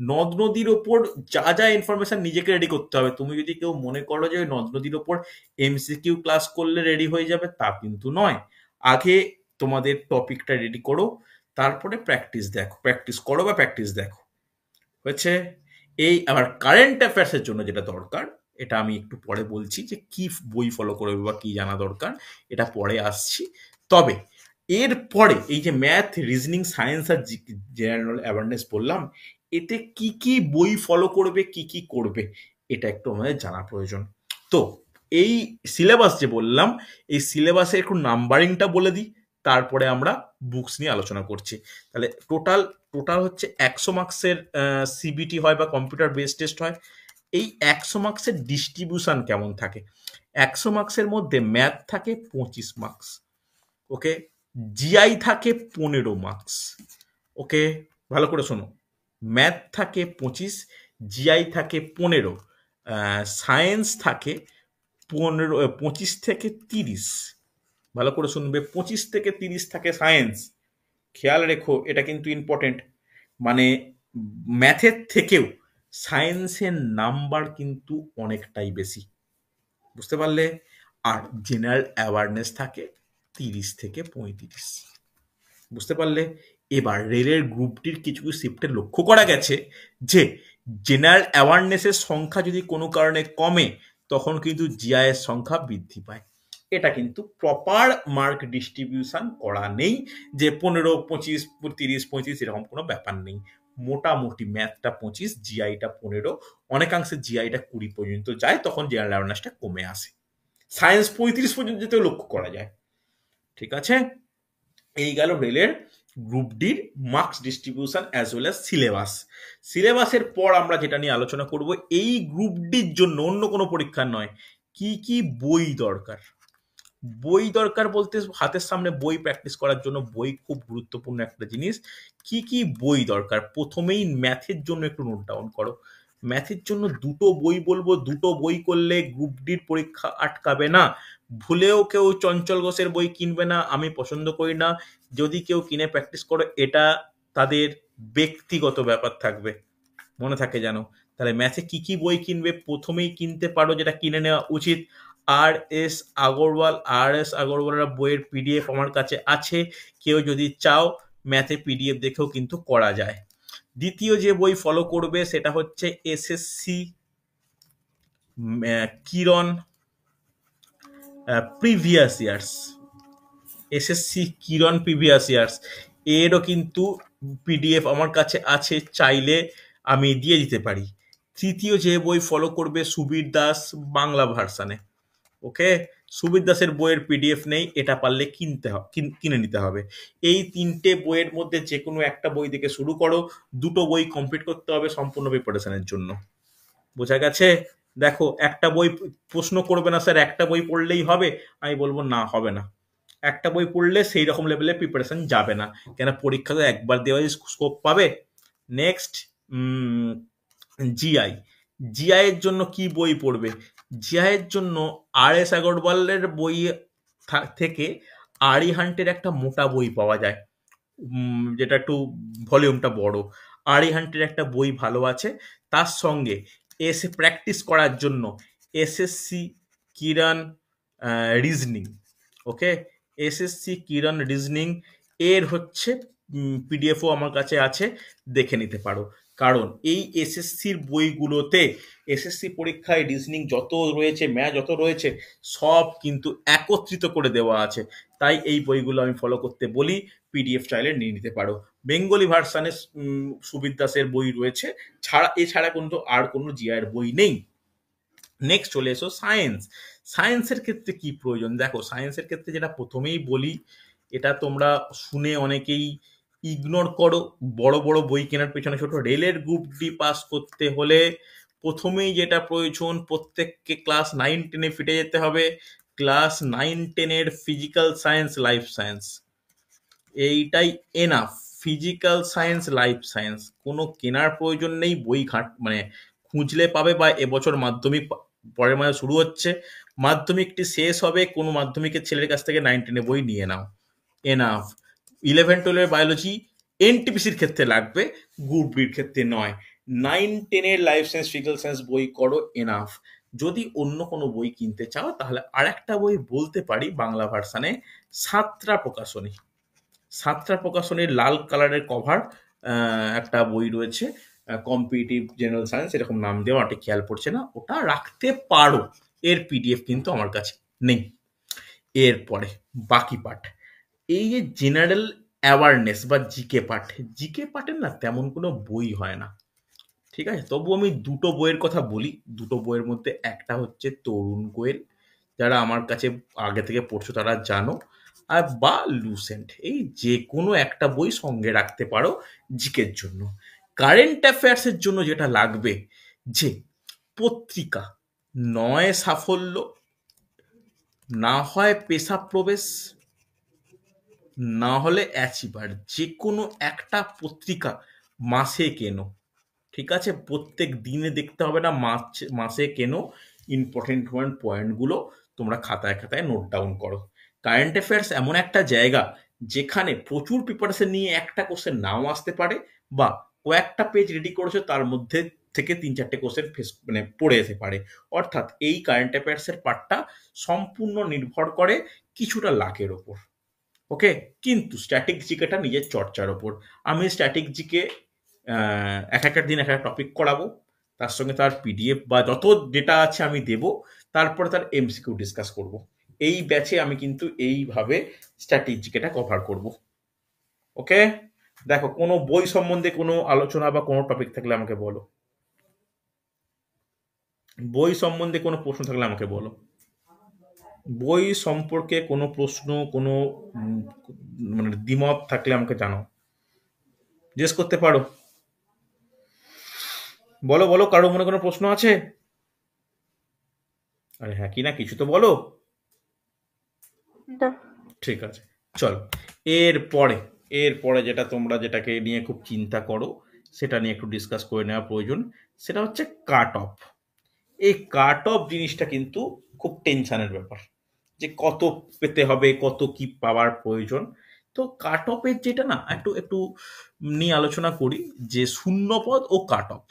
নদ নদীর ওপর যা যা ইনফরমেশন নিজেকে রেডি করতে হবে। তুমি যদি কেউ মনে করো যে নদ নদীর ওপর এমসিকিউ ক্লাস করলে রেডি হয়ে যাবে, তা কিন্তু নয়। আগে তোমাদের টপিকটা রেডি করো, তারপরে প্র্যাকটিস করো বা প্র্যাকটিস দেখো, হয়েছে। এই আবার কারেন্ট অ্যাফেয়ার্সের জন্য যেটা দরকার, এটা আমি একটু পরে বলছি যে কি বই ফলো করবে বা কি জানা দরকার, এটা পরে আসছি। তবে এর পরে এই যে ম্যাথ, রিজনিং, সায়েন্স আর জেনারেল অ্যাওয়ারনেস বললাম, এতে কি কি বই ফলো করবে, কি কি করবে, এটা একটু আমাদের জানা প্রয়োজন। তো এই সিলেবাস যে বললাম, এই সিলেবাসে একটু নাম্বারিংটা বলে দিই, তারপরে আমরা বুকস নিয়ে আলোচনা করছি। তাহলে টোটাল হচ্ছে 100 মার্কসের সিবিটি হয় বা কম্পিউটার বেস টেস্ট হয়। এই 100 মার্কসের ডিস্ট্রিবিউশন কেমন থাকে? 100 মার্কসের মধ্যে ম্যাথ থাকে 25 মার্কস, ওকে। জিআই থাকে 15 মার্কস, ওকে। ভালো করে শোনো, ম্যাথ থাকে 25, জিআই থাকে 15, সায়েন্স থাকে 25 থেকে 30। ভালো করে শুনবে, 25 থেকে 30 থাকে সায়েন্স। খেয়াল রেখো, এটা কিন্তু ইম্পর্টেন্ট। মানে ম্যাথের থেকেও সায়েন্সের নাম্বার কিন্তু অনেকটাই বেশি, বুঝতে পারলে। আর জেনারেল অ্যাওয়ারনেস থাকে 30 থেকে 35, বুঝতে পারলে। এবার রেলের গ্রুপটির কিছু কিছু শিফটে লক্ষ্য করা গেছে যে জেনারেল অ্যাওয়ারনেসের সংখ্যা যদি কোনো কারণে কমে, তখন কিন্তু জিআই এর সংখ্যা বৃদ্ধি পায়। এটা কিন্তু প্রপার মার্ক ডিস্ট্রিবিউশন করা নেই যে 15, 25, 30, 35 এরকম কোনো ব্যাপার নেই। মোটামুটি ম্যাথটা 25, জিআইটা 15, অনেকাংশে জিআইটা 20 পর্যন্ত যায়, তখন জেনারেল অ্যাওয়ারনেসটা কমে আসে। সায়েন্স 35 পর্যন্ত যেতেও লক্ষ্য করা যায়, ঠিক আছে। এই গেল রেলের গ্রুপ ডির marks distribution as well as syllabus. সিলেবাসের পর আমরা যেটা নিয়ে আলোচনা করব, এই গ্রুপ ডির জন্য অন্য কোনো পরীক্ষা নয়, কি কি বই দরকার। বই দরকার বলতে হাতের সামনে বই প্র্যাকটিস করার জন্য বই খুব গুরুত্বপূর্ণ একটা জিনিস। কি কি বই দরকার, প্রথমেই ম্যাথের জন্য একটু নোট ডাউন করো। ম্যাথের জন্য দুটো বই বলবো, দুটো বই করলে গ্রুপ ডির পরীক্ষা আটকাবে না। ভুলেও কেউ চঞ্চল ঘোষের বই কিনবে না, আমি পছন্দ করি না। যদি কেউ কিনে প্র্যাকটিস করো, এটা তাদের ব্যক্তিগত ব্যাপার থাকবে, মনে থাকে জানো। তাহলে ম্যাথে কি কি বই কিনবে, প্রথমেই কিনতে পারো যেটা কিনে নেওয়া উচিত, আর এস আগরওয়ালের বইয়ের পিডিএফ আমার কাছে আছে, কেউ যদি চাও ম্যাথে পিডিএফ দেখেও কিন্তু করা যায়। দ্বিতীয় যে বই ফলো করবে সেটা হচ্ছে এসএসসি কিরণ প্রিভিয়াস ইয়ার্স, এসএসসি কিরণ প্রিভিয়াস ইয়ার্স, এরও কিন্তু পিডিএফ আমার কাছে আছে, চাইলে আমি দিয়ে দিতে পারি। তৃতীয় যে বই ফলো করবে সুবীর দাস বাংলা ভার্সানে, ওকে। সুবীর দাসের বইয়ের পিডিএফ নেই, এটা পারলে কিনে নিতে হবে। এই তিনটে বইয়ের মধ্যে যে কোনো একটা বই থেকে শুরু করো, দুটো বই কমপ্লিট করতে হবে সম্পূর্ণ প্রিপারেশনের জন্য, বোঝা গেছে। দেখো, একটা বই প্রশ্ন করবে না স্যার একটা বই পড়লেই হবে, আমি বলবো না, হবে না। একটা বই পড়লে সেই রকম লেভেলে প্রিপারেশন যাবে না, কেন পরীক্ষা তো একবার দেওয়া স্কোপ পাবে। নেক্সট জিআই, জিআই এর জন্য কি বই পড়বে? জিআই এর জন্য আর.এস. আগরওয়ালের বই থেকে আরিহান্টের একটা মোটা বই পাওয়া যায়, যেটা একটু ভলিউমটা বড়। আরিহান্টের একটা বই ভালো আছে। তার সঙ্গে এসে প্র্যাকটিস করার জন্য এসএসসি কিরণ রিজনিং, ওকে, এসএসসি কিরণ রিজনিং এর হচ্ছে পিডিএফও আমার কাছে আছে, দেখে নিতে পারো। কারণ এই এসএসসির বইগুলোতে এসএসসি পরীক্ষায় রিজনিং যত রয়েছে, ম্যাথ যত রয়েছে, সব কিন্তু একত্রিত করে দেওয়া আছে। তাই এই বইগুলো আমি ফলো করতে বলি, পিডিএফ চাইলে নিয়ে নিতে পারো। বেঙ্গলি ভার্সানে সুবিদ দাসের বই রয়েছে, এছাড়া কিন্তু আর কোনো জিআই এর বই নেই। নেক্সট চলে এসো সায়েন্স। সায়েন্সের ক্ষেত্রে কি প্রয়োজন? দেখো, সায়েন্সের ক্ষেত্রে যেটা প্রথমেই বলি, এটা তোমরা শুনে অনেকেই ইগনোর করো, বড় বড় বই কেনার পেছনে ছোট। রেলের গ্রুপ ডি পাস করতে হলে প্রথমেই যেটা প্রয়োজন, প্রত্যেককে ক্লাস 9-10 ফিটে যেতে হবে। Class 9-10 physical science, life science, এইটাই enough. Physical science, life science, কোনো কেনার প্রয়োজন নেই, বই মানে খুঁজলে পাবে। বা এবছর মাধ্যমিক পরের মাসে শুরু হচ্ছে, মাধ্যমিকটি শেষ হবে, কোনো মাধ্যমিকের ছেলের কাছ থেকে 9-10 বই নিয়ে নাও, এনাফ। 11-12 বায়োলজি এনটিপিসির ক্ষেত্রে লাগবে, গ্রুপ বির ক্ষেত্রে নয়। 9-10 লাইফ সায়েন্স, ফিজিক্যাল সায়েন্স বই করো, এনাফ। যদি অন্য কোনো বই কিনতে চাও তাহলে আরেকটা বই বলতে পারি, বাংলা ভার্সানে সাতরা প্রকাশনী। সাতরা প্রকাশনীর লাল কালারের কভার একটা বই রয়েছে, কম্পিটিটিভ জেনারেল সায়েন্স এরকম নাম দেওয়া, ওটা খেয়াল পড়ছে না, ওটা রাখতে পারো। এর পিডিএফ কিন্তু আমার কাছে নেই। এরপরে বাকি পার্ট, এই যে জেনারেল অ্যাওয়ারনেস বা জিকে পার্ট, জিকে পার্টের না তেমন কোনো বই হয় না, ঠিক আছে? তবু আমি দুটো বইয়ের কথা বলি। দুটো বইয়ের মধ্যে একটা হচ্ছে তরুণ গোয়েল, যারা আমার কাছে আগে থেকে পড়ছো তারা জানো, আর বা লুসেন্ট। এই যে কোনো একটা বই সঙ্গে রাখতে পারো জিকের জন্য। কারেন্ট অ্যাফেয়ার্সের জন্য যেটা লাগবে, যে পত্রিকা, নয় সাফল্য, না হয় পেশা প্রবেশ, না হলে অ্যাচিভার, যে কোনো একটা পত্রিকা মাসে কেনো, ঠিক আছে? প্রত্যেক দিনে দেখতে হবে না, মাসে কেনো। ইম্পর্টেন্ট পয়েন্টগুলো তোমরা খাতায় খাতায় নোট ডাউন করো। কারেন্ট অ্যাফেয়ার্স এমন একটা জায়গা যেখানে প্রচুর প্রিপারেশন নিয়ে একটা কোশ্চেন নাও আসতে পারে, বা কয়েকটা পেজ রেডি করেছো তার মধ্যে থেকে 3-4টে কোশ্চেন মানে পড়ে যেতে পারে। অর্থাৎ এই কারেন্ট অ্যাফেয়ার্সের পার্টটা সম্পূর্ণ নির্ভর করে কিছুটা লাকের ওপর, ওকে? কিন্তু স্ট্যাটিক জিকেটা নিজের চর্চার ওপর। আমি স্ট্যাটিক জিকে এক একটা দিন এক একটা টপিক করাবো, তার সঙ্গে তার পিডিএফ বা যত ডেটা আছে আমি দেব, তারপরে তার এমসিকিউ ডিসকাস করব। এই ব্যাচে আমি কিন্তু এইভাবে স্ট্যাটিক জিকেটা কভার করব, ওকে? দেখো, কোনো বই সম্বন্ধে কোনো আলোচনা বা কোনো টপিক থাকলে আমাকে বলো। বই সম্বন্ধে কোনো প্রশ্ন থাকলে আমাকে বলো। বই সম্পর্কে কোনো প্রশ্ন, কোনো মানে দ্বিমত থাকলে আমাকে জানাও, জিজ্ঞেস করতে পারো। বলো বলো, কারো মনে কোনো প্রশ্ন আছে? আরে হ্যাঁ কি না, কিছু তো বলো। না। ঠিক আছে, চলো। এরপরে যেটা তোমরা যেটাকে নিয়ে খুব চিন্তা করো, সেটা নিয়ে একটু ডিসকাস করে নেওয়া প্রয়োজন, সেটা হচ্ছে কাট অফ। এই কাট অফ জিনিসটা কিন্তু খুব টেনশনের ব্যাপার, যে কত পেতে হবে, কত কি পাওয়ার প্রয়োজন। তো কাট অফের যেটা না একটু একটু নিয়ে আলোচনা করি, যে শূন্যপদ ও কাট অফ,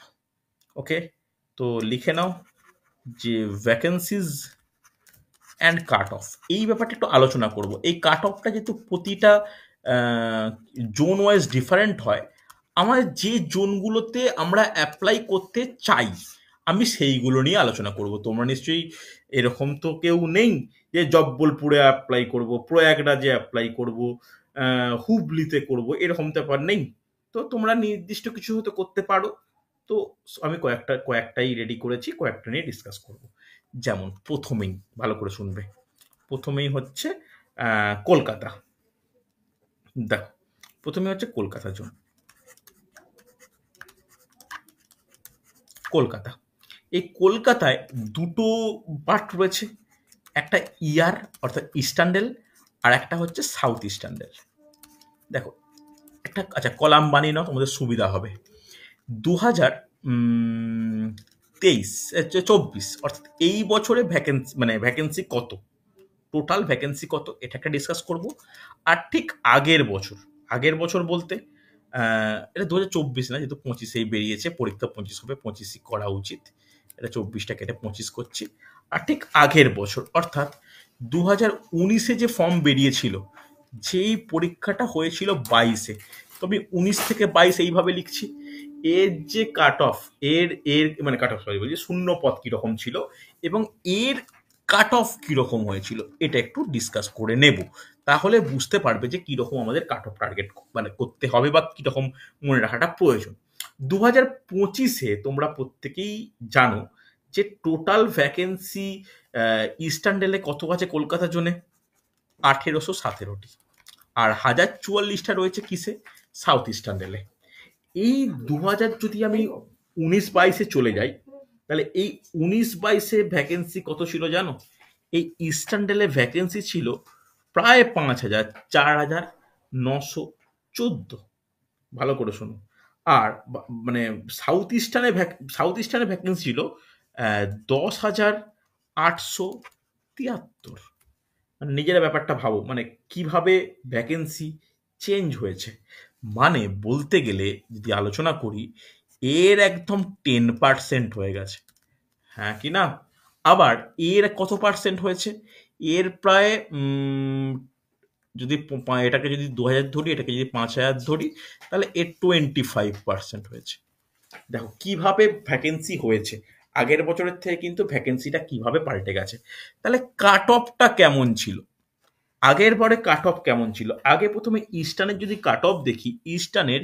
ওকে? তো লিখে নাও যে ভ্যাকেন্সিজ অ্যান্ড কাট অফ, এই ব্যাপারটা একটু আলোচনা করব। এই কাট অফটা যেহেতু প্রতিটা জোন ওয়াইজ ডিফারেন্ট হয়, আমার যে জোনগুলোতে আমরা অ্যাপ্লাই করতে চাই আমি সেইগুলো নিয়ে আলোচনা করব। তোমরা নিশ্চয়ই এরকম তো কেউ নেই যে জব্বলপুরে অ্যাপ্লাই করব, প্রয়াগরাজে অ্যাপ্লাই করব, হুবলিতে করব, এরকম তো ব্যাপার নেই। তো তোমরা নির্দিষ্ট কিছু হয়তো করতে পারো। তো আমি কয়েকটাই রেডি করেছি, কয়েকটা নিয়ে ডিসকাস করব। যেমন প্রথমেই ভালো করে শুনবে, প্রথমেই হচ্ছে কলকাতা। দেখো, প্রথমে হচ্ছে কলকাতা জোন। কলকাতা, এই কলকাতায় দুটো পার্ট রয়েছে, একটা ইয়ার অর্থাৎ ইস্টার্ন রেল, আর একটা হচ্ছে সাউথ ইস্টার্ন রেল। দেখো, আচ্ছা কলাম বানিয়ে নাও, তোমাদের সুবিধা হবে। 2000 24, অর্থাৎ এই বছরে ভ্যাকেন্সি মানে ভ্যাকেন্সি কত, টোটাল ভ্যাকেন্সি কত, এটাকে ডিসকাস করব। আর ঠিক আগের বছর বলতে এটা 2024 না, যেহেতু 25-এই বেরিয়েছে, পরীক্ষা 25 হবে, 25ই করা উচিত, এটা 24টা কেটে 25 করছি। আর ঠিক আগের বছর অর্থাৎ 2019-এ যে ফর্ম বেরিয়েছিল, যেই পরীক্ষাটা হয়েছিল 22-এ, তো আমি 19 থেকে 22 এইভাবে লিখছি। এর যে কাট অফ, এর এর মানে কাট অফ সরি বলছি, শূন্য পদ কিরকম ছিল এবং এর কাট অফ কিরকম হয়েছিল, এটা একটু ডিসকাস করে নেব। তাহলে বুঝতে পারবে যে কিরকম আমাদের কাট অফ টার্গেট মানে করতে হবে বা কিরকম মনে রাখাটা প্রয়োজন। 2025-এ তোমরা প্রত্যেকেই জানো যে টোটাল ভ্যাকেন্সি ইস্টার্ন রেলে কত আছে কলকাতা জোনে, 1817টি। আর 1044টা রয়েছে কিসে, সাউথ ইস্টার্ন রেলে। এই 2000 যদি আমি 19-22-এ চলে যাই, তাহলে এই 19-22-এ ভ্যাকেন্সি কত ছিল জানো? এই ইস্টার্ন রেলে ভ্যাকেন্সি ছিল প্রায় 5000, 4914। ভালো করে শোনো। আর মানে সাউথ ইস্টার্নে ভ্যাকেন্সি ছিল 10,873। মানে নিজেরা ব্যাপারটা ভাবো, মানে কিভাবে ভ্যাকেন্সি চেঞ্জ হয়েছে। মানে বলতে গেলে যদি আলোচনা করি, এর একদম 10% হয়ে গেছে, হ্যাঁ কি না? আবার এর কত পার্সেন্ট হয়েছে, এর প্রায় যদি এটাকে যদি 2000 ধরি, এটাকে যদি 5000 ধরি, তাহলে এর 25% হয়েছে। দেখো কিভাবে ভ্যাকেন্সি হয়েছে, আগের বছরের থেকে কিন্তু ভ্যাকেন্সিটা কিভাবে পাল্টে গেছে। তাহলে কাট অফটা কেমন ছিল, আগের বারে কাট অফ কেমন ছিল? আগে প্রথমে ইস্টার্নের যদি কাট অফ দেখি, ইস্টার্নের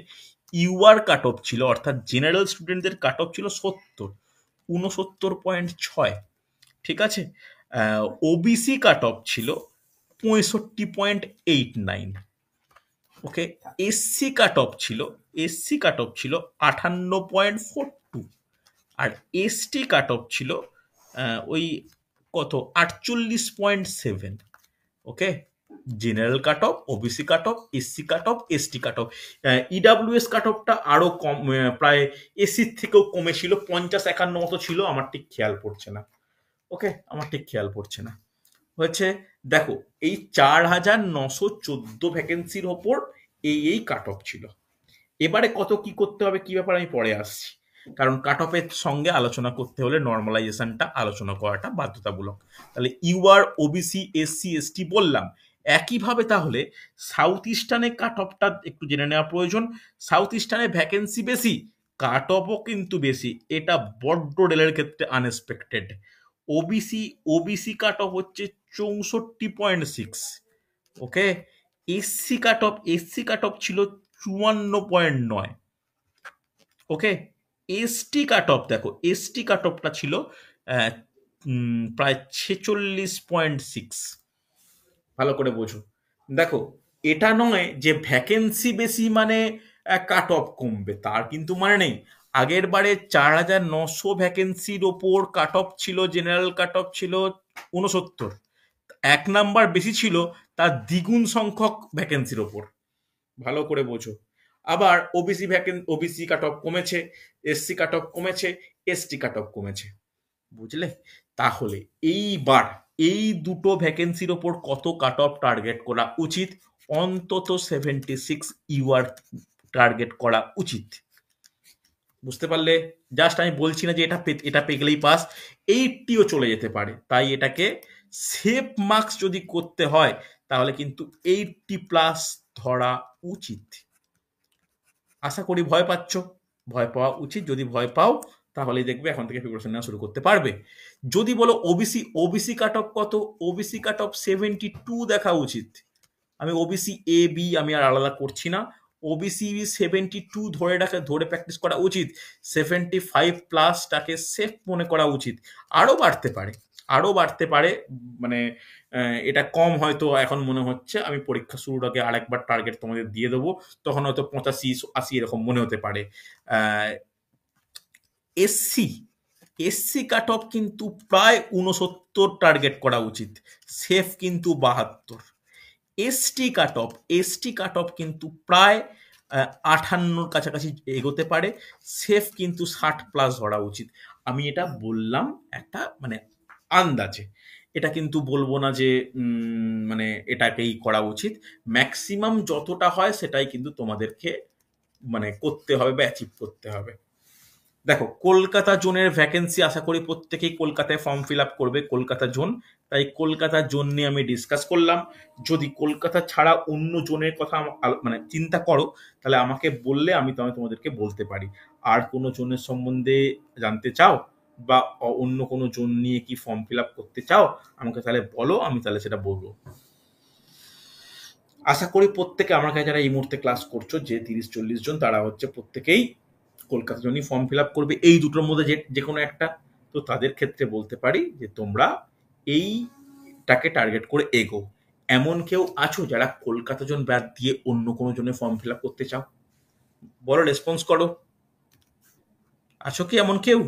ইউআর কাট অফ ছিল, অর্থাৎ জেনারেল স্টুডেন্টদের কাট অফ ছিল 69.6, ঠিক আছে। ওবিসি কাট অফ ছিল 65.89, ওকে। এসসি কাট অফ ছিল 58.42, আর এসটি কাট অফ ছিল ওই কত 48.7, okay. General cut off, OBC cut off, SC cut off, ST cut off. EWS cut অফটা আরো কম, প্রায় এসির থেকেও কমে ছিল, 50-51 মতো ছিল, আমার ঠিক খেয়াল পড়ছে না, ওকে, আমার ঠিক খেয়াল পড়ছে না। হচ্ছে দেখো এই 4914 ভ্যাকেন্সির ওপর এই কাট অফ ছিল। এবারে কত কি করতে হবে, কি ব্যাপার, আমি পরে আসছি, কারণ কাট অফের সঙ্গে আলোচনা করতে হলে নর্মালাইজেশনটা আলোচনা করাটা বাধ্যতামূলক। তাহলে ইউআর, ওবিসি, এসসি, এসটি বললাম। একইভাবে তাহলে সাউথ ইস্টার্নে কাট অফটা একটু জেনে নেওয়া প্রয়োজন। সাউথ ইস্টার্নে ভ্যাকেন্সি বেশি, কাট অফও কিন্তু বেশি, এটা বড্ড রেলের ক্ষেত্রে আনএক্সপেক্টেড। ওবিসি কাট অফ হচ্ছে 64.6, ওকে। এসসি কাট অফ ছিল 54.9, ওকে। এসটি কাট অফ দেখো, এসটি কাট অফটা ছিল প্রায় 46.6। ভালো করে বোঝো, দেখো এটা নয় যে ভ্যাকেন্সি বেশি মানে কাট অফ কমবে, তার কিন্তু মানে নেই। আগের বারে 4900 ভ্যাকেন্সির ওপর কাট অফ ছিল, জেনারেল কাট অফ ছিল 69, 1 নাম্বার বেশি ছিল তার দ্বিগুণ সংখ্যক ভ্যাকেন্সির ওপর। ভালো করে বোঝো। আবার ওবিসি কাট অফ কমেছে, এসসি কাট অফ কমেছে, এসটি কাট অফ কমেছে, বুঝলে? তাহলে এইবার এই দুটো ভ্যাকেন্সির ওপর কত কাট অফ টার্গেট করা উচিত? অন্তত 76 ইউআর টার্গেট করা উচিত। বুঝতে পারলে? জাস্ট আমি বলছি না যে এটা পেয়ে গেলেই পাস, 80ও চলে যেতে পারে। তাই এটাকে সেফ মার্কস যদি করতে হয় তাহলে কিন্তু 80+ ধরা উচিত। আশা করি ভয় পাচ্ছ, ভয় পাওয়া উচিত। যদি ভয় পাও তাহলে দেখবে এখন থেকে প্রিপারেশন নেওয়া শুরু করতে পারবে। যদি বলো ওবিসি কাট অফ কত, ওবিসি কাট অফ 72 দেখা উচিত। আমি ওবিসি এ বি আমি আর আলাদা করছি না, ওবিসি 72 ধরে প্র্যাকটিস করা উচিত। 75+টাকে সেফ মনে করা উচিত। আরো বাড়তে পারে, মানে এটা কম হয়তো এখন মনে হচ্ছে। আমি পরীক্ষা শুরুর আগে আরেকবার টার্গেট তোমাদের দিয়ে দেবো, তখন হয়তো 85-80 এরকম মনে হতে পারে। এসসি কাট অফ কিন্তু প্রায় 69 টার্গেট করা উচিত, সেফ কিন্তু 72। এসটি কাট অফ কিন্তু প্রায় 58 কাছাকাছি এগোতে পারে, সেফ কিন্তু 60+ ধরা উচিত। আমি এটা বললাম একটা মানে আন্দাজে। এটা কিন্তু বলবো না যে মানে এটাকেই করা উচিত। ম্যাক্সিমাম যতটা হয় সেটাই কিন্তু তোমাদেরকে মানে করতে হবে বা অ্যাচিভ করতে হবে। দেখো, কলকাতা জোনের ভ্যাকেন্সি আশা করি প্রত্যেকেই কলকাতায় ফর্ম ফিল আপ করবে, কলকাতা জোন। তাই কলকাতা জোন নিয়ে আমি ডিসকাস করলাম। যদি কলকাতা ছাড়া অন্য জোনের কথা মানে চিন্তা করো, তাহলে আমাকে বললে আমি তোমাদেরকে বলতে পারি। আর কোনো জোনের সম্বন্ধে জানতে চাও বা অন্য কোনো জোন নিয়ে কি ফর্ম ফিল আপ করতে চাও, আমাকে তাহলে বলো, আমি তাহলে সেটা বলবো। আশা করি প্রত্যেকে আমার কাছে যারা এই মুহূর্তে ক্লাস করছো, যে 30-40 জন, তারা হচ্ছে প্রত্যেকেই কলকাতা জন্যই ফর্ম ফিল আপ করবে, এই দুটোর মধ্যে যে কোনো একটা। তো তাদের ক্ষেত্রে বলতে পারি যে তোমরা এইটাকে টার্গেট করে এগো। এমন কেউ আছো যারা কলকাতা জন বাদ দিয়ে অন্য কোনো জন্য ফর্ম ফিল আপ করতে চাও? বলো, রেসপন্স করো। আছো কি এমন কেউ?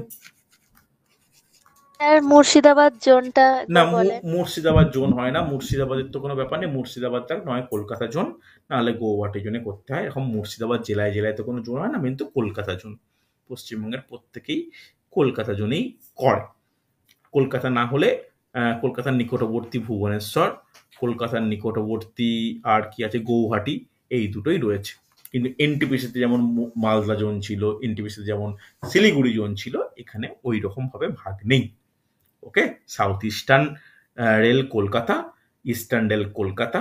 স্যার মুর্শিদাবাদ জোনটা না, একবার বলেন। মুর্শিদাবাদ জোন হয় না, মুর্শিদাবাদের তো কোনো ব্যাপার নেই। মুর্শিদাবাদ থাক, নয় কলকাতা জোন, নাহলে গৌহাটি জোনে করতে হয়। এখন মুর্শিদাবাদ জেলায় জেলায় তো কোনো জোন হয় না, মেন তো কলকাতা জোন। পশ্চিমবঙ্গের প্রত্যেকেই কলকাতা জোনেই করে। কলকাতা না হলে কলকাতার নিকটবর্তী ভুবনেশ্বর, কলকাতার নিকটবর্তী আর কি আছে, গৌহাটি, এই দুটোই রয়েছে। কিন্তু এনটিপিসিতে যেমন মালদা জোন ছিল, এনটিপিসিতে যেমন শিলিগুড়ি জোন ছিল, এখানে ওই রকম ভাবে ভাগ নেই। Okay, south eastern rail Kolkata, eastern rail Kolkata,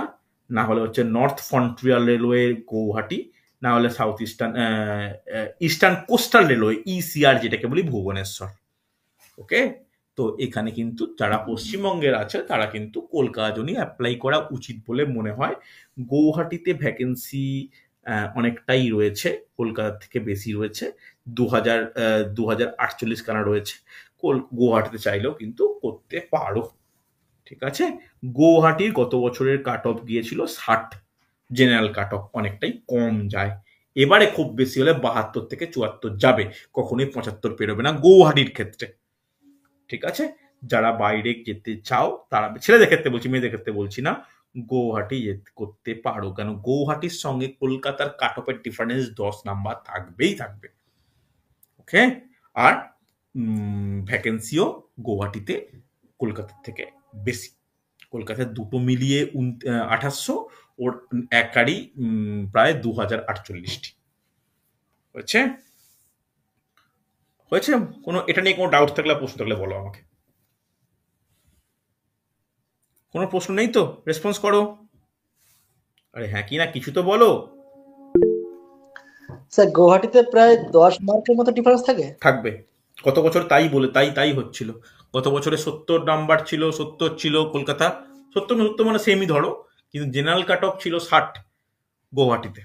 না হলে হচ্ছে নর্থ ফ্রন্টিয়ার রেলওয়ে গৌহাটি, না হলে south eastern eastern coastal railway ECR যেটাকে বলি ভুবনেশ্বর। ওকে, তো এখানে কিন্তু যারা পশ্চিমবঙ্গের আছে তারা কিন্তু কলকাতা জন্যই অ্যাপ্লাই করা উচিত বলে মনে হয়। গৌহাটিতে ভ্যাকেন্সি অনেকটাই রয়েছে, কলকাতার থেকে বেশি রয়েছে। 2048 খানা রয়েছে। গৌহাটিতে চাইলেও কিন্তু করতে পারো। ঠিক আছে, গৌহাটির গত বছরের কাট অফ গিয়েছিল 60, জেনারেল কাট অফ অনেকটাই কম যায়। এবারে খুব বেশি হলে 72 থেকে 74 যাবে, কখনোই 75 পেরোবে না গৌহাটির ক্ষেত্রে। ঠিক আছে, যারা বাইরে যেতে চাও তারা, ছেলেদের ক্ষেত্রে বলছি, মেয়েদের ক্ষেত্রে বলছি না, গৌহাটি করতে পারো। কেন, গৌহাটির সঙ্গে কলকাতার কাট অফের ডিফারেন্স 10 নাম্বার থাকবেই থাকবে। ওকে, আর ভ্যাকেন্সিও গৌহাটিতে কলকাতার থেকে বেশি। কলকাতার দুটো মিলিয়ে 2800, ওর একারই প্রায় 2048টি হয়েছে। হয়েছে কোনো, এটা নিয়ে কোনো ডাউট থাকলে, প্রশ্ন থাকলে বলো আমাকে। কোনো প্রশ্ন নেই তো? রেসপন্স করো। আরে হ্যাঁ কি না কিছু তো বলো। স্যার গৌহাটিতে প্রায় 10 মার্কের মতো ডিফারেন্স থাকে। থাকবে, গত বছর তাই বলে তাই হচ্ছিল। গত বছরে 70 নাম্বার ছিল, 70 ছিল কলকাতা, 70 মানে সেমই ধরো, কিন্তু জেনারেল কাট অফ ছিল 60 গৌহাটিতে।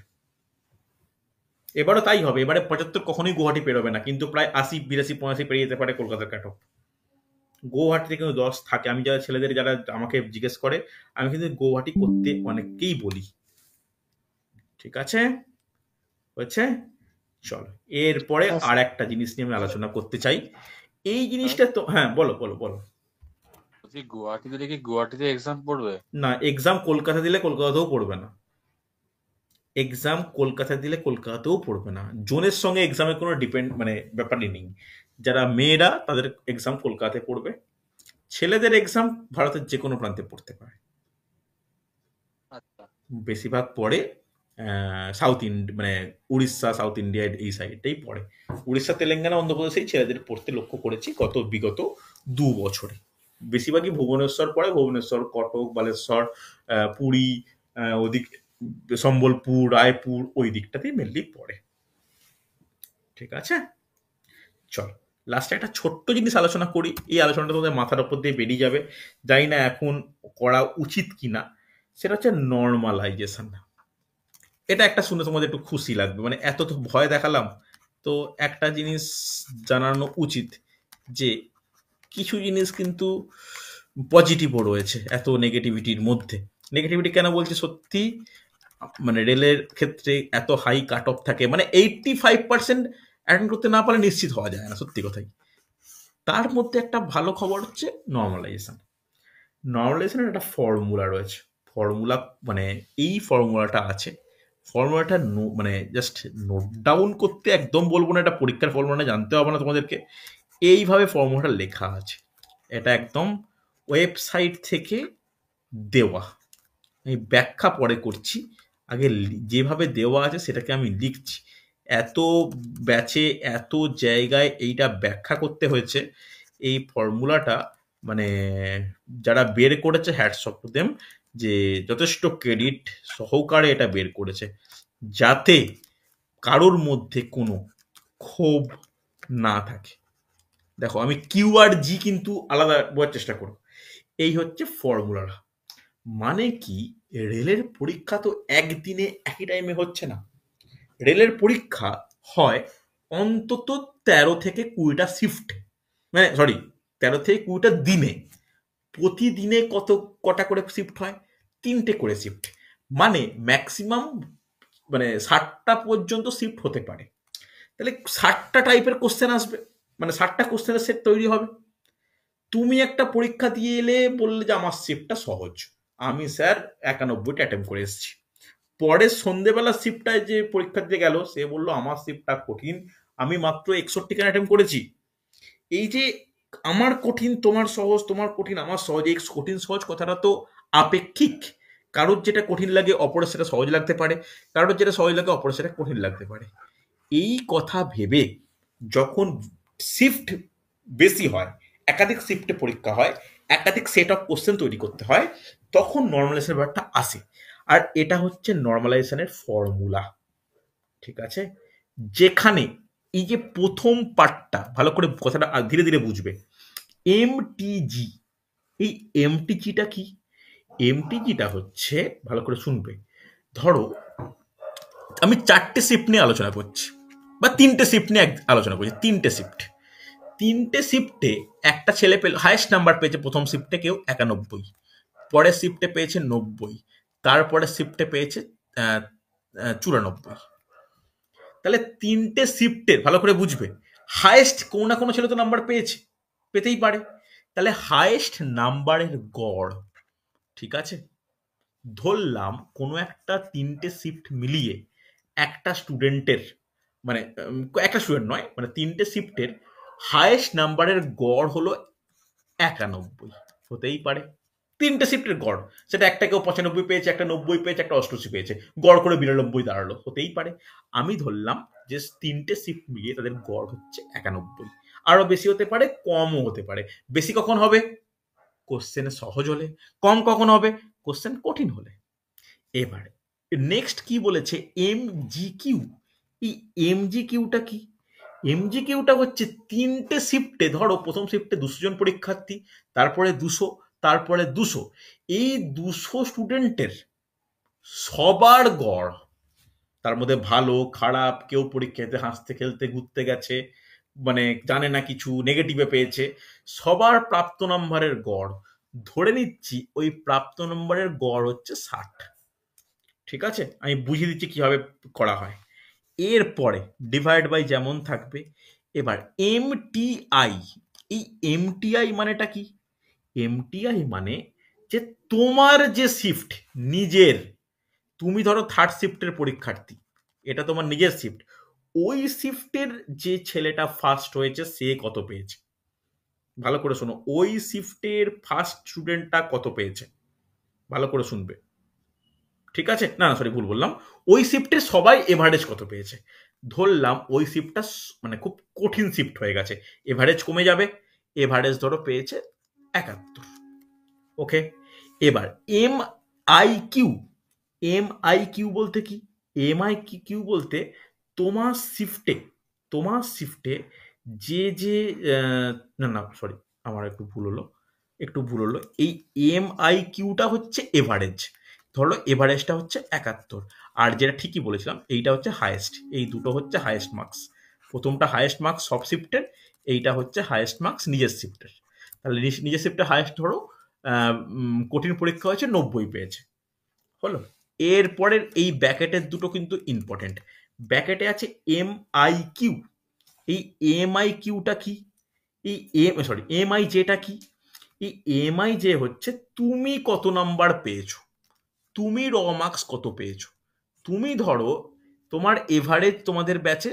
এবারও তাই হবে, এবারে 75 কখনোই গৌহাটি পেরোবে না, কিন্তু প্রায় 80, 82, 85 পেরিয়ে যেতে পারে কলকাতার কাট অফ। গৌহাটিতে কিন্তু 10 থাকে। আমি যারা ছেলেদের যারা আমাকে জিজ্ঞেস করে, আমি কিন্তু গৌহাটি করতে অনেককেই বলি। ঠিক আছে, হয়েছে। চলো, এরপরে আর একটা জিনিস নিয়ে আমি আলোচনা করতে চাই। এই জিনিসটা তো, হ্যাঁ বলো বলো বলো। গুয়াহাটিতে দেখি গুয়াহাটিতে এক্সাম পড়বে না, এক্সাম কলকাতা দিলে কলকাতাতেও পড়বে না। এক্সাম কলকাতা দিলে কলকাতাতেও পড়বে না। জোনের সঙ্গে এক্সামের কোনো মানে ব্যাপারই নেই। যারা মেয়েরা তাদের এক্সাম কলকাতাতে পড়বে, ছেলেদের এক্সাম ভারতের যে কোনো প্রান্তে পড়তে পারে। আচ্ছা বেশিরভাগ পড়ে সাউথ মানে উড়িষ্যা, সাউথ ইন্ডিয়া, এই সাইডটাই পড়ে। উড়িষ্যা, তেলেঙ্গানা, অন্ধ্রপ্রদেশেই ছেলেদের পড়তে লক্ষ্য করেছি বিগত 2 বছরে। বেশিরভাগই ভুবনেশ্বর পড়ে, ভুবনেশ্বর, কটক, বালেশ্বর, পুরী, ওদিক সম্বলপুর, রায়পুর, ওই দিকটাতেই মেনলি পড়ে। ঠিক আছে, চল লাস্টে একটা ছোট্ট জিনিস আলোচনা করি। এই আলোচনাটা তোমাদের মাথার উপর দিয়ে বেরিয়ে যাবে, জানি না এখন করা উচিত কিনা। সেটা হচ্ছে নর্মালাইজেশন। এটা একটা শুনে তোমাদের একটু খুশি লাগবে, মানে এত তো ভয় দেখালাম, তো একটা জিনিস জানানো উচিত যে কিছু জিনিস কিন্তু পজিটিভও রয়েছে এত নেগেটিভিটির মধ্যে। নেগেটিভিটি কেন বলছি, সত্যি মানে রেলের ক্ষেত্রে এত হাই কাট অফ থাকে, মানে 85% অ্যাটেন্ড করতে না পারলে নিশ্চিত হওয়া যায় না, সত্যি কথাই। তার মধ্যে একটা ভালো খবর হচ্ছে নর্মালাইজেশন। নর্মালাইজেশনের একটা ফর্মুলা রয়েছে। ফর্মুলা মানে এই ফর্মুলাটা আছে, ফর্মুলাটা মানে জাস্ট নোট ডাউন করতে একদম বলবো না, এটা পরীক্ষার ফর্মুলা জানতে হবে না তোমাদেরকে। এইভাবে ফর্মুলাটা লেখা আছে, এটা একদম ওয়েবসাইট থেকে দেওয়া। আমি ব্যাখ্যা পরে করছি, আগে যেভাবে দেওয়া আছে সেটাকে আমি লিখছি। এত ব্যাচে এত জায়গায় এইটা ব্যাখ্যা করতে হয়েছে, এই ফর্মুলাটা মানে যারা বের করেছে হ্যাটস অফ টু দেম, যে যথেষ্ট ক্রেডিট সহকারে এটা বের করেছে, যাতে কারোর মধ্যে কোনো ক্ষোভ না থাকে। দেখো আমি কিউ আর জি কিন্তু আলাদা বোঝার চেষ্টা করো। এই হচ্ছে ফর্মুলাটা। মানে কি, রেলের পরীক্ষা তো একদিনে একই টাইমে হচ্ছে না। রেলের পরীক্ষা হয় অন্তত 13 থেকে 20টা শিফট, মানে সরি 13 থেকে 20টা দিনে। প্রতিদিনে কটা করে শিফট হয়? 3টে করে শিফট, মানে ম্যাক্সিমাম মানে 60টা পর্যন্ত শিফট হতে পারে। তাহলে 60টা টাইপের কোশ্চেন আসবে, মানে 60টা কোশ্চেনের সেট তৈরি হবে। তুমি একটা পরীক্ষা দিয়ে এলে, বললে যে আমার শিফটটা সহজ, আমি স্যার 91টা অ্যাটেম্প করে এসেছি। পরে সন্ধেবেলা শিফটটায় যে পরীক্ষা দিতে গেল, সে বললো আমার শিফটটা কঠিন, আমি মাত্র 61 অ্যাটেম্প করেছি। এই যে আমার কঠিন তোমার সহজ, তোমার কঠিন আমার সহজ, এই কঠিন সহজ কথাটা তো আপেক্ষিক। কারোর যেটা কঠিন লাগে অপরের সেটা সহজ লাগতে পারে, কারোর যেটা সহজ লাগে অপরের সেটা কঠিন লাগতে পারে। এই কথা ভেবে যখন শিফট বেশি হয়, একাধিক শিফটে পরীক্ষা হয়, একাধিক সেট অফ কোশ্চেন তৈরি করতে হয়, তখন নর্মালাইজেশনের ব্যাপারটা আসে। আর এটা হচ্ছে নর্মালাইজেশনের ফর্মুলা, ঠিক আছে? যেখানে এই যে প্রথম পার্টটা, ভালো করে কথাটা ধীরে ধীরে বুঝবে, এমটিজি। এই এমটিজিটা কি? এমটিজিটা হচ্ছে, ভালো করে শুনবে, ধরো আমি 4টে শিফট নিয়ে আলোচনা করছি, বা 3টে শিফট নিয়ে আলোচনা করছি। 3টে শিফটে একটা ছেলে পেল, হাইয়েস্ট নাম্বার পেয়েছে প্রথম শিফটে কেউ 91, পরের শিফটে পেয়েছে 90, তারপরে শিফটে পেয়েছে 94। তাহলে 3টে শিফটের, ভালো করে বুঝবে, হাইয়েস্ট কোনো না কোনো ছেলে তো নাম্বার পেয়েছে, পেতেই পারে। তাহলে হাইয়েস্ট নাম্বারের গড়, ঠিক আছে? ধরলাম কোনো একটা 3টে শিফট মিলিয়ে একটা স্টুডেন্টের, মানে একটা স্টুডেন্ট নয়, মানে 3টে শিফটের হাইয়েস্ট নাম্বারের গড় হলো 91, হতেই পারে। 3টে শিফটের গড়, সেটা একটা কেউ 95 পেয়েছে, একটা 90 পেয়েছে, একটা 88 পেয়েছে, গড় করে 92 দাঁড়ালো, হতেই পারে। আমি ধরলাম যে 3টে শিফট মিলিয়ে তাদের গড় হচ্ছে 91। আরো বেশি হতে পারে, কমও হতে পারে। বেশি কখন হবে? কোশ্চেন সহজ হলে। কম কখন হবে? কোশ্চেন কঠিন হলে। এবার নেক্সট কি বলেছে? এমজিকিউ। এই এমজিকিউটা কি? এমজিকিউটা হচ্ছে 3টে শিফটে, ধরো প্রথম শিফটে 200 জন পরীক্ষার্থী, তারপরে 200, তারপরে 200, এই 200 স্টুডেন্টের সবার গড়, তার মধ্যে ভালো খারাপ, কেউ পরীক্ষাতে হাসতে খেলতে ঘুরতে গেছে, মানে জানে না কিছু, নেগেটিভে পেয়েছে, সবার প্রাপ্ত নাম্বারের গড় ধরে নিচ্ছি, ওই প্রাপ্ত নম্বরের গড় হচ্ছে 60। ঠিক আছে, আমি বুঝিয়ে দিচ্ছি কিভাবে করা হয়। এরপরে ডিভাইড বাই যেমন থাকবে। এবার এমটিআই, এই এমটিআই মানেটা কি? এমটিআই মানে যে তোমার যে শিফট নিজের, তুমি ধরো 3rd শিফটের পরীক্ষার্থী, এটা তোমার নিজের শিফট, ওই শিফটের যে ছেলেটা ফার্স্ট হয়েছে সে কত পেয়েছে। ভালো করে শোনো, ওই শিফটের ফার্স্ট স্টুডেন্টটা কত পেয়েছে, ভালো করে শুনবে, ঠিক আছে? না না সরি, ভুল বললাম। ওই শিফটের সবাই এভারেজ কত পেয়েছে। ধরলাম ওই শিফটটা মানে খুব কঠিন শিফট হয়ে গেছে, এভারেজ কমে যাবে, এভারেজ ধরো পেয়েছে 71। ওকে, এবার M I Q. M I Q বলতে কি? এম আই কিউ বলতে তোমার শিফটে, তোমার শিফটে যে যে না না সরি, আমার একটু ভুল হলো, এই এম আই কিউটা হচ্ছে এভারেজ। ধরো এভারেজটা হচ্ছে 71, আর যেটা ঠিকই বলেছিলাম এইটা হচ্ছে হাইয়েস্ট। এই দুটো হচ্ছে হাইয়েস্ট মার্কস। প্রথমটা হাইয়েস্ট মার্কস সব শিফটের, এইটা হচ্ছে হাইয়েস্ট মার্কস নিজের শিফটের। তাহলে নিজের শিফটে হাইয়েস্ট ধরো কঠিন পরীক্ষা হয়েছে 90 পেয়েছে, হলো। এরপরের এই ব্যাকেটের দুটো কিন্তু ইম্পর্টেন্ট। ব্যাকেটে আছে এম আই কিউ। এই এম আই কিউটা কি? এই এম আই জেটা কি? এই এম আই জে হচ্ছে তুমি কত নাম্বার পেয়েছো, তুমি র মার্কস কত পেয়েছো। তুমি ধরো তোমার এভারেজ তোমাদের ব্যাচে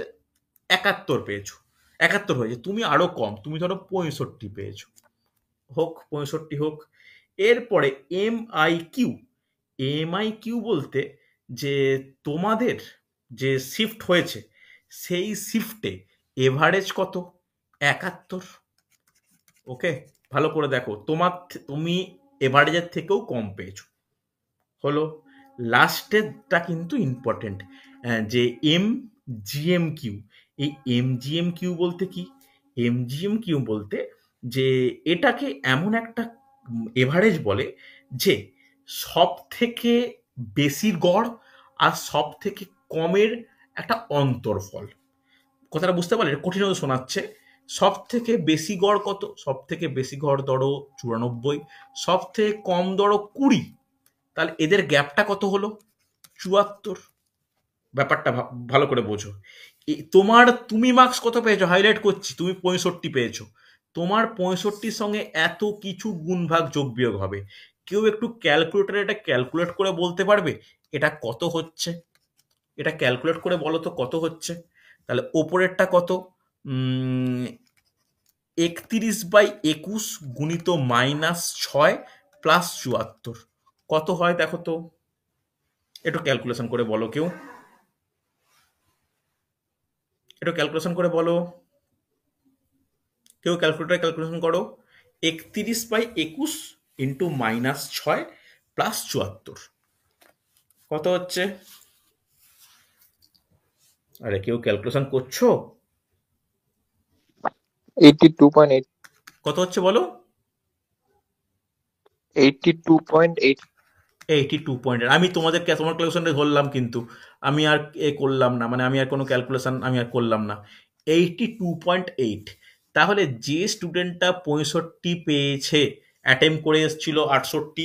71 পেয়েছো, 71 হয়েছে, তুমি আরো কম, তুমি ধরো 65 পেয়েছো, হোক 65 হোক। এরপরে MIQ, MIQ বলতে যে তোমাদের যে শিফট হয়েছে সেই শিফটে এভারেজ কত, 71। ওকে, ভালো করে দেখো, তুমি এভারেজের থেকেও কম পেয়েছো, হলো। লাস্টেরটা কিন্তু ইম্পর্টেন্ট, যে MGMQ। এই MGMQ বলতে কি? MGMQ বলতে যে এটাকে এমন একটা এভারেজ বলে যে সব থেকে বেশি গড় আর সব থেকে কমের একটা অন্তরফল। কথাটা বুঝতে পারলে? কঠিন হয়ে শোনাচ্ছে। সব থেকে বেশি গড় কত? সব থেকে বেশি গড় ধরো 94, সব থেকে কম ধরো 20, তাহলে এদের গ্যাপটা কত হলো? 74। ব্যাপারটা ভালো করে বোঝো। তুমি মার্কস কত পেয়েছো হাইলাইট করছি, তুমি 65 পেয়েছো। তোমার 65-র সঙ্গে এত কিছু গুণ ভাগ যোগ বিয়োগ হবে। কেউ একটু ক্যালকুলেটরে এটা ক্যালকুলেট করে বলতে পারবে এটা কত হচ্ছে? এটা ক্যালকুলেট করে বলো তো কত হচ্ছে। তাহলে ওপরেরটা কত? 31/21 গুণিত -6 প্লাস 74 কত হয় দেখো তো, একটু ক্যালকুলেশন করে বলো কেউ, একটু ক্যালকুলেশন করে বলো, কেউ ক্যালকুলেশন করো। 31/21 ইন্টু -6 প্লাস 74 কত হচ্ছে? আরে কেউ ক্যালকুলেশন করছো? 82.8। কত হচ্ছে বলো? 82.8। 82 আমি তোমার ক্যালকুলেশনটা ধরলাম, কিন্তু আমি আর করলাম না, মানে আমি আর কোনো ক্যালকুলেশন আমি আর করলাম না। 82.8। তাহলে যে স্টুডেন্টটা 65 পেয়েছে, অ্যাটেম্প করে এসেছিল 68,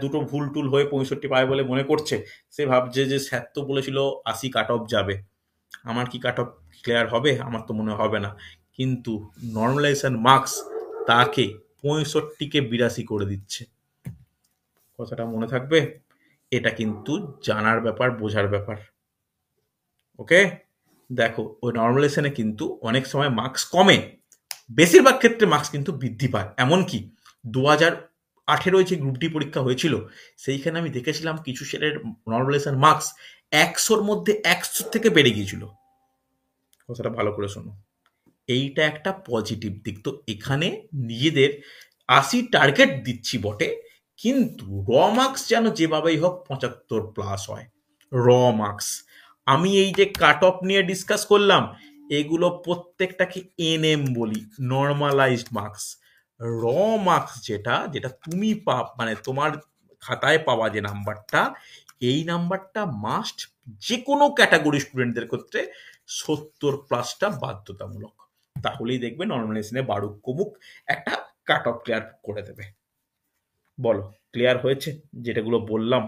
দুটো ভুল টুল হয়ে 65 পায় বলে মনে করছে, সে ভাবছে যে স্যার তো বলেছিল 80 কাট অফ যাবে, আমার কি কাট অফ ক্লিয়ার হবে? আমার তো মনে হবে না। কিন্তু নর্মালাইজেশন মার্কস তাকে 65-কে 82 করে দিচ্ছে। কথাটা মনে থাকবে, এটা কিন্তু জানার ব্যাপার, বোঝার ব্যাপার। ওকে, দেখো ওই নর্মালাইজেশনে কিন্তু অনেক সময় মার্কস কমে, বেশিরভাগ ক্ষেত্রে মার্কস কিন্তু বৃদ্ধি পায়। এমনকি 2018 যে গ্রুপ ডি পরীক্ষা হয়েছিল সেইখানে আমি দেখেছিলাম কিছু সেলের নর্মালাইজেশন মার্কস 100-র মধ্যে 100 থেকে বেড়ে গিয়েছিল। কথাটা ভালো করে শোনো, এইটা একটা পজিটিভ দিক। তো এখানে নিজেদের 80 টার্গেট দিচ্ছি বটে, কিন্তু র মার্কস যেন যেভাবেই হোক 75+ হয়। র মার্কস আমি এই যে কাট অফ নিয়ে ডিসকাস করলাম, এগুলো প্রত্যেকটাকে NM বলি, নর্মালাইজড মার্কস। র মার্কস যেটা যেটা তুমি মানে তোমার খাতায় পাওয়া যে নাম্বারটা, এই নাম্বারটা মাস্ট যে কোনো ক্যাটাগরি স্টুডেন্টদের ক্ষেত্রে 70+টা বাধ্যতামূলক। তাহলেই দেখবে নর্মালাইজেশনে বাড়ুক কমুক একটা কাট অফ ক্লিয়ার করে দেবে। বলো ক্লিয়ার হয়েছে যেটাগুলো বললাম?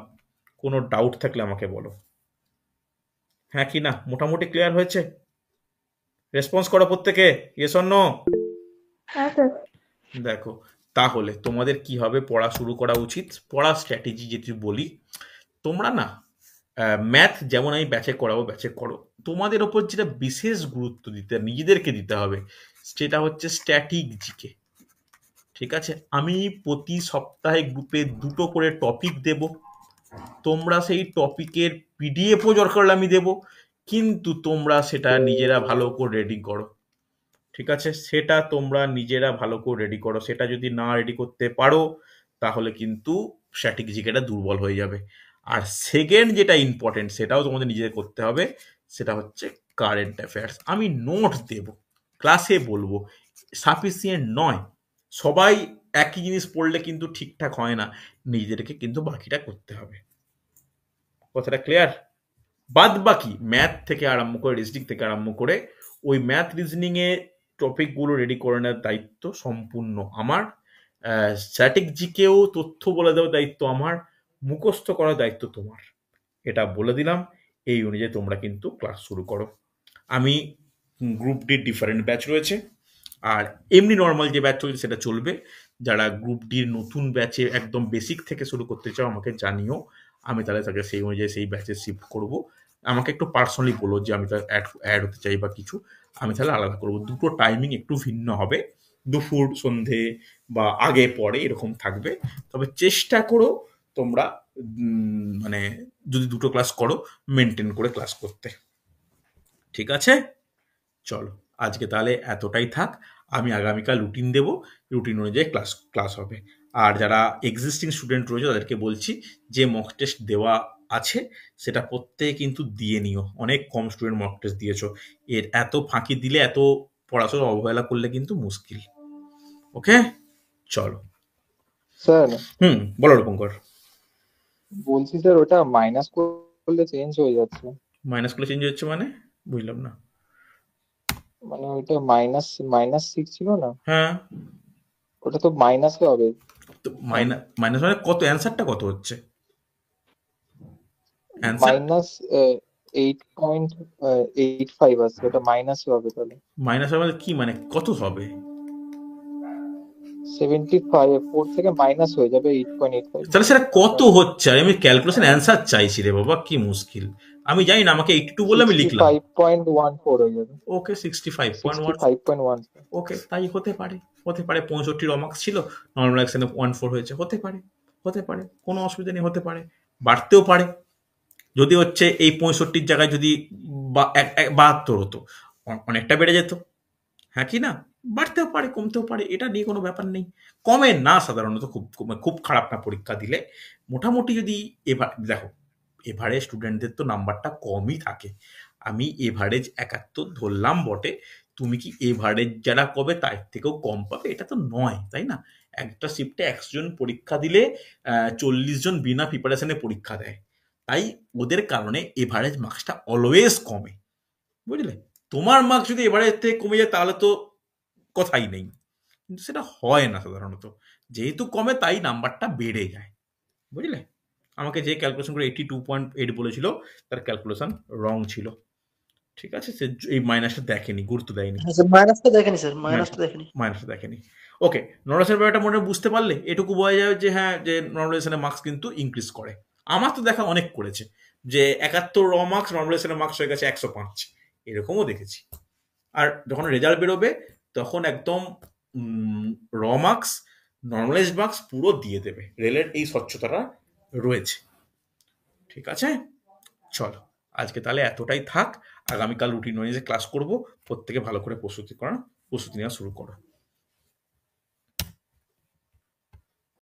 কোনো ডাউট থাকলে আমাকে বলো, হ্যাঁ কি না? মোটামুটি ক্লিয়ার হয়েছে? রেসপন্স করো প্রত্যেকে, ইয়েস অর নো। হ্যাঁ স্যার। দেখো তাহলে তোমাদের কি হবে, পড়া শুরু করা উচিত। পড়া স্ট্র্যাটেজি যেটি বলি, তোমরা না ম্যাথ যেমন আমি ব্যাচে করাবো ব্যাচে করো, তোমাদের ওপর যেটা বিশেষ গুরুত্ব দিতে নিজেদেরকে দিতে হবে সেটা হচ্ছে স্ট্যাটিক জিকে। ঠিক আছে, আমি প্রতি সপ্তাহে গ্রুপে 2টো করে টপিক দেব, তোমরা সেই টপিকের পিডিএফও দরকার হলে আমি দেব, কিন্তু তোমরা সেটা নিজেরা ভালো করে রেডি করো। ঠিক আছে, সেটা তোমরা নিজেরা ভালো করে রেডি করো। সেটা যদি না রেডি করতে পারো তাহলে কিন্তু স্ট্যাটিক জিকেটা দুর্বল হয়ে যাবে। আর সেকেন্ড যেটা ইম্পর্টেন্ট সেটাও তোমাদের নিজেদের করতে হবে, সেটা হচ্ছে কারেন্ট অ্যাফেয়ার্স। আমি নোটস দেব, ক্লাসে বলবো, সাফিসিয়েন্ট নয়। সবাই একই জিনিস পড়লে কিন্তু ঠিকঠাক হয় না, নিজেদেরকে কিন্তু বাকিটা করতে হবে। কথাটা ক্লিয়ার? বাদ বাকি ম্যাথ থেকে আরম্ভ করে রিজনিং থেকে আরম্ভ করে ওই ম্যাথ রিজনিংয়ে টপিকগুলো রেডি করে নেওয়ার দায়িত্ব সম্পূর্ণ আমার। স্ট্যাটিক জিকেও তথ্য বলে দেওয়ার দায়িত্ব আমার, মুখস্থ করার দায়িত্ব তোমার। এটা বলে দিলাম, এই অনুযায়ী তোমরা কিন্তু ক্লাস শুরু করো। আমি গ্রুপ ডির ডিফারেন্ট ব্যাচ রয়েছে, আর এমনি নর্মাল যে ব্যাচ চলছে সেটা চলবে। যারা গ্রুপ ডির নতুন ব্যাচে একদম বেসিক থেকে শুরু করতে চাও আমাকে জানিও, আমি তাহলে তাকে সেই অনুযায়ী সেই ব্যাচে শিফট করব। আমাকে একটু পার্সোনালি বলো যে আমি তো অ্যাড হতে চাই বা কিছু, আমি তাহলে আলাদা করবো। দুটো টাইমিং একটু ভিন্ন হবে, দুপুর সন্ধে বা আগে পরে এরকম থাকবে। তবে চেষ্টা করো তোমরা মানে যদি দুটো ক্লাস করো মেনটেন করে ক্লাস করতে, ঠিক আছে? চলো আজকে তাহলে এতটাই থাক। আমি আগামীকাল রুটিন দেবো, রুটিন অনুযায়ী ক্লাস হবে। আর যারা এক্সিস্টিং স্টুডেন্ট রয়েছে তাদেরকে বলছি যে মক টেস্ট দেওয়া আছে সেটা প্রত্যেকে কিন্তু দিয়ে নিও। অনেক কম স্টুডেন্ট মক টেস্ট দিয়েছো, এর এত ফাঁকি দিলে, এত পড়াশোনা অবহেলা করলে কিন্তু মুশকিল। ওকে, চলো। স্যার বলো রূপঙ্কর। বলছি স্যার ওটা মাইনাস করলে চেঞ্জ হয়ে যাচ্ছে, মাইনাস করে চেঞ্জ হচ্ছে মানে বুঝলাম না। মানে ওইটা মাইনাস মাইনাস সিক্স ছিল না, হ্যাঁ, ওটা তো মাইনাসে হবে। তো মাইনাস মানে কত, অ্যান্সারটা কত হচ্ছে? অ্যান্সার মাইনাস 8.85 আসছে, ওটা মাইনাসে হবে তাহলে। মাইনাস মানে কি, মানে কত হবে? 75 থেকে মাইনাস হয়ে যাবে 8.85। তাহলে সেটা কত হচ্ছে? আর আমি ক্যালকুলেশন অ্যান্সার চাইছি রে বাবা, কি মুশকিল। আমি জানি না, আমাকে 82 বলে আমি লিখলাম। 65.14 হয়ে যাবে। ওকে 65.1, 65.1। ওকে তাই হতে পারে, হতে পারে। 65 রমার্কস ছিল, নর্মাল অ্যাকশনে 14 হয়েছে, হতে পারে, হতে পারে, কোনো অসুবিধা নেই, হতে পারে, বাড়তেও পারে। যদি হচ্ছে এই 65 জায়গায় যদি 72 হতো, অনেকটা বেড়ে যেত, হ্যাঁ কি না? বাড়তেও পারে, কমতেও পারে, এটা নিয়ে কোনো ব্যাপার নেই। কমে না সাধারণত, খুব খারাপ না পরীক্ষা দিলে। মোটামুটি যদি দেখো, এভারেজ স্টুডেন্টদের তো নাম্বারটা কমই থাকে। আমি এভারেজ 71 ধরলাম বটে, তুমি কি এভারেজ যারা কবে তার থেকেও কম পাবে? এটা তো নয়, তাই না? একটা শিফটে 100 জন পরীক্ষা দিলে 40 জন বিনা প্রিপারেশনে পরীক্ষা দেয়, তাই ওদের কারণে এভারেজ মার্কসটা অলওয়েজ কমে, বুঝলে? তোমার মার্কস যদি এভারেজ থেকে কমে যায় তাহলে তো কথাই নেই, কিন্তু সেটা হয় না সাধারণত। যেহেতু কমে তাই নাম্বারটা বেড়ে যায়, বুঝলে? আমাকে যে ক্যালকুলেশন করে 82.8 বলেছিল তার ক্যালকুলেশন রং ছিল, ঠিক আছে? সে এই মাইনাসটা দেখেনি, গুরুত্ব দেয়নি, হ্যাঁ স্যার, মাইনাসটা দেখেনি স্যার, মাইনাসটা দেখেনি। মাইনাসটা দেখেনি। ওকে, নর্মালাইজেশনের ব্যাপারটা মনে বুঝতে পারলে এটুকু বোঝা যাবে যে হ্যাঁ, যে নর্মালাইজেশনের মার্কস কিন্তু ইনক্রিজ করে। আমার তো দেখা অনেক করেছে যে 71 র মার্কস নর্মালাইজেশনের মার্কস হয়ে গেছে 105, এরকমও দেখেছি। আর যখন রেজাল্ট বেরোবে তখন একদম র মার্কস নর্মালাইজড মার্কস পুরো দিয়ে দেবে, রেলের এই স্বচ্ছতাটা রয়েছে, ঠিক আছে? চলো আজকে তাহলে এতটাই থাক। আগামীকাল রুটিন অনুযায়ী ক্লাস করব, প্রত্যেকে ভালো করে প্রস্তুতি নেওয়া শুরু করো।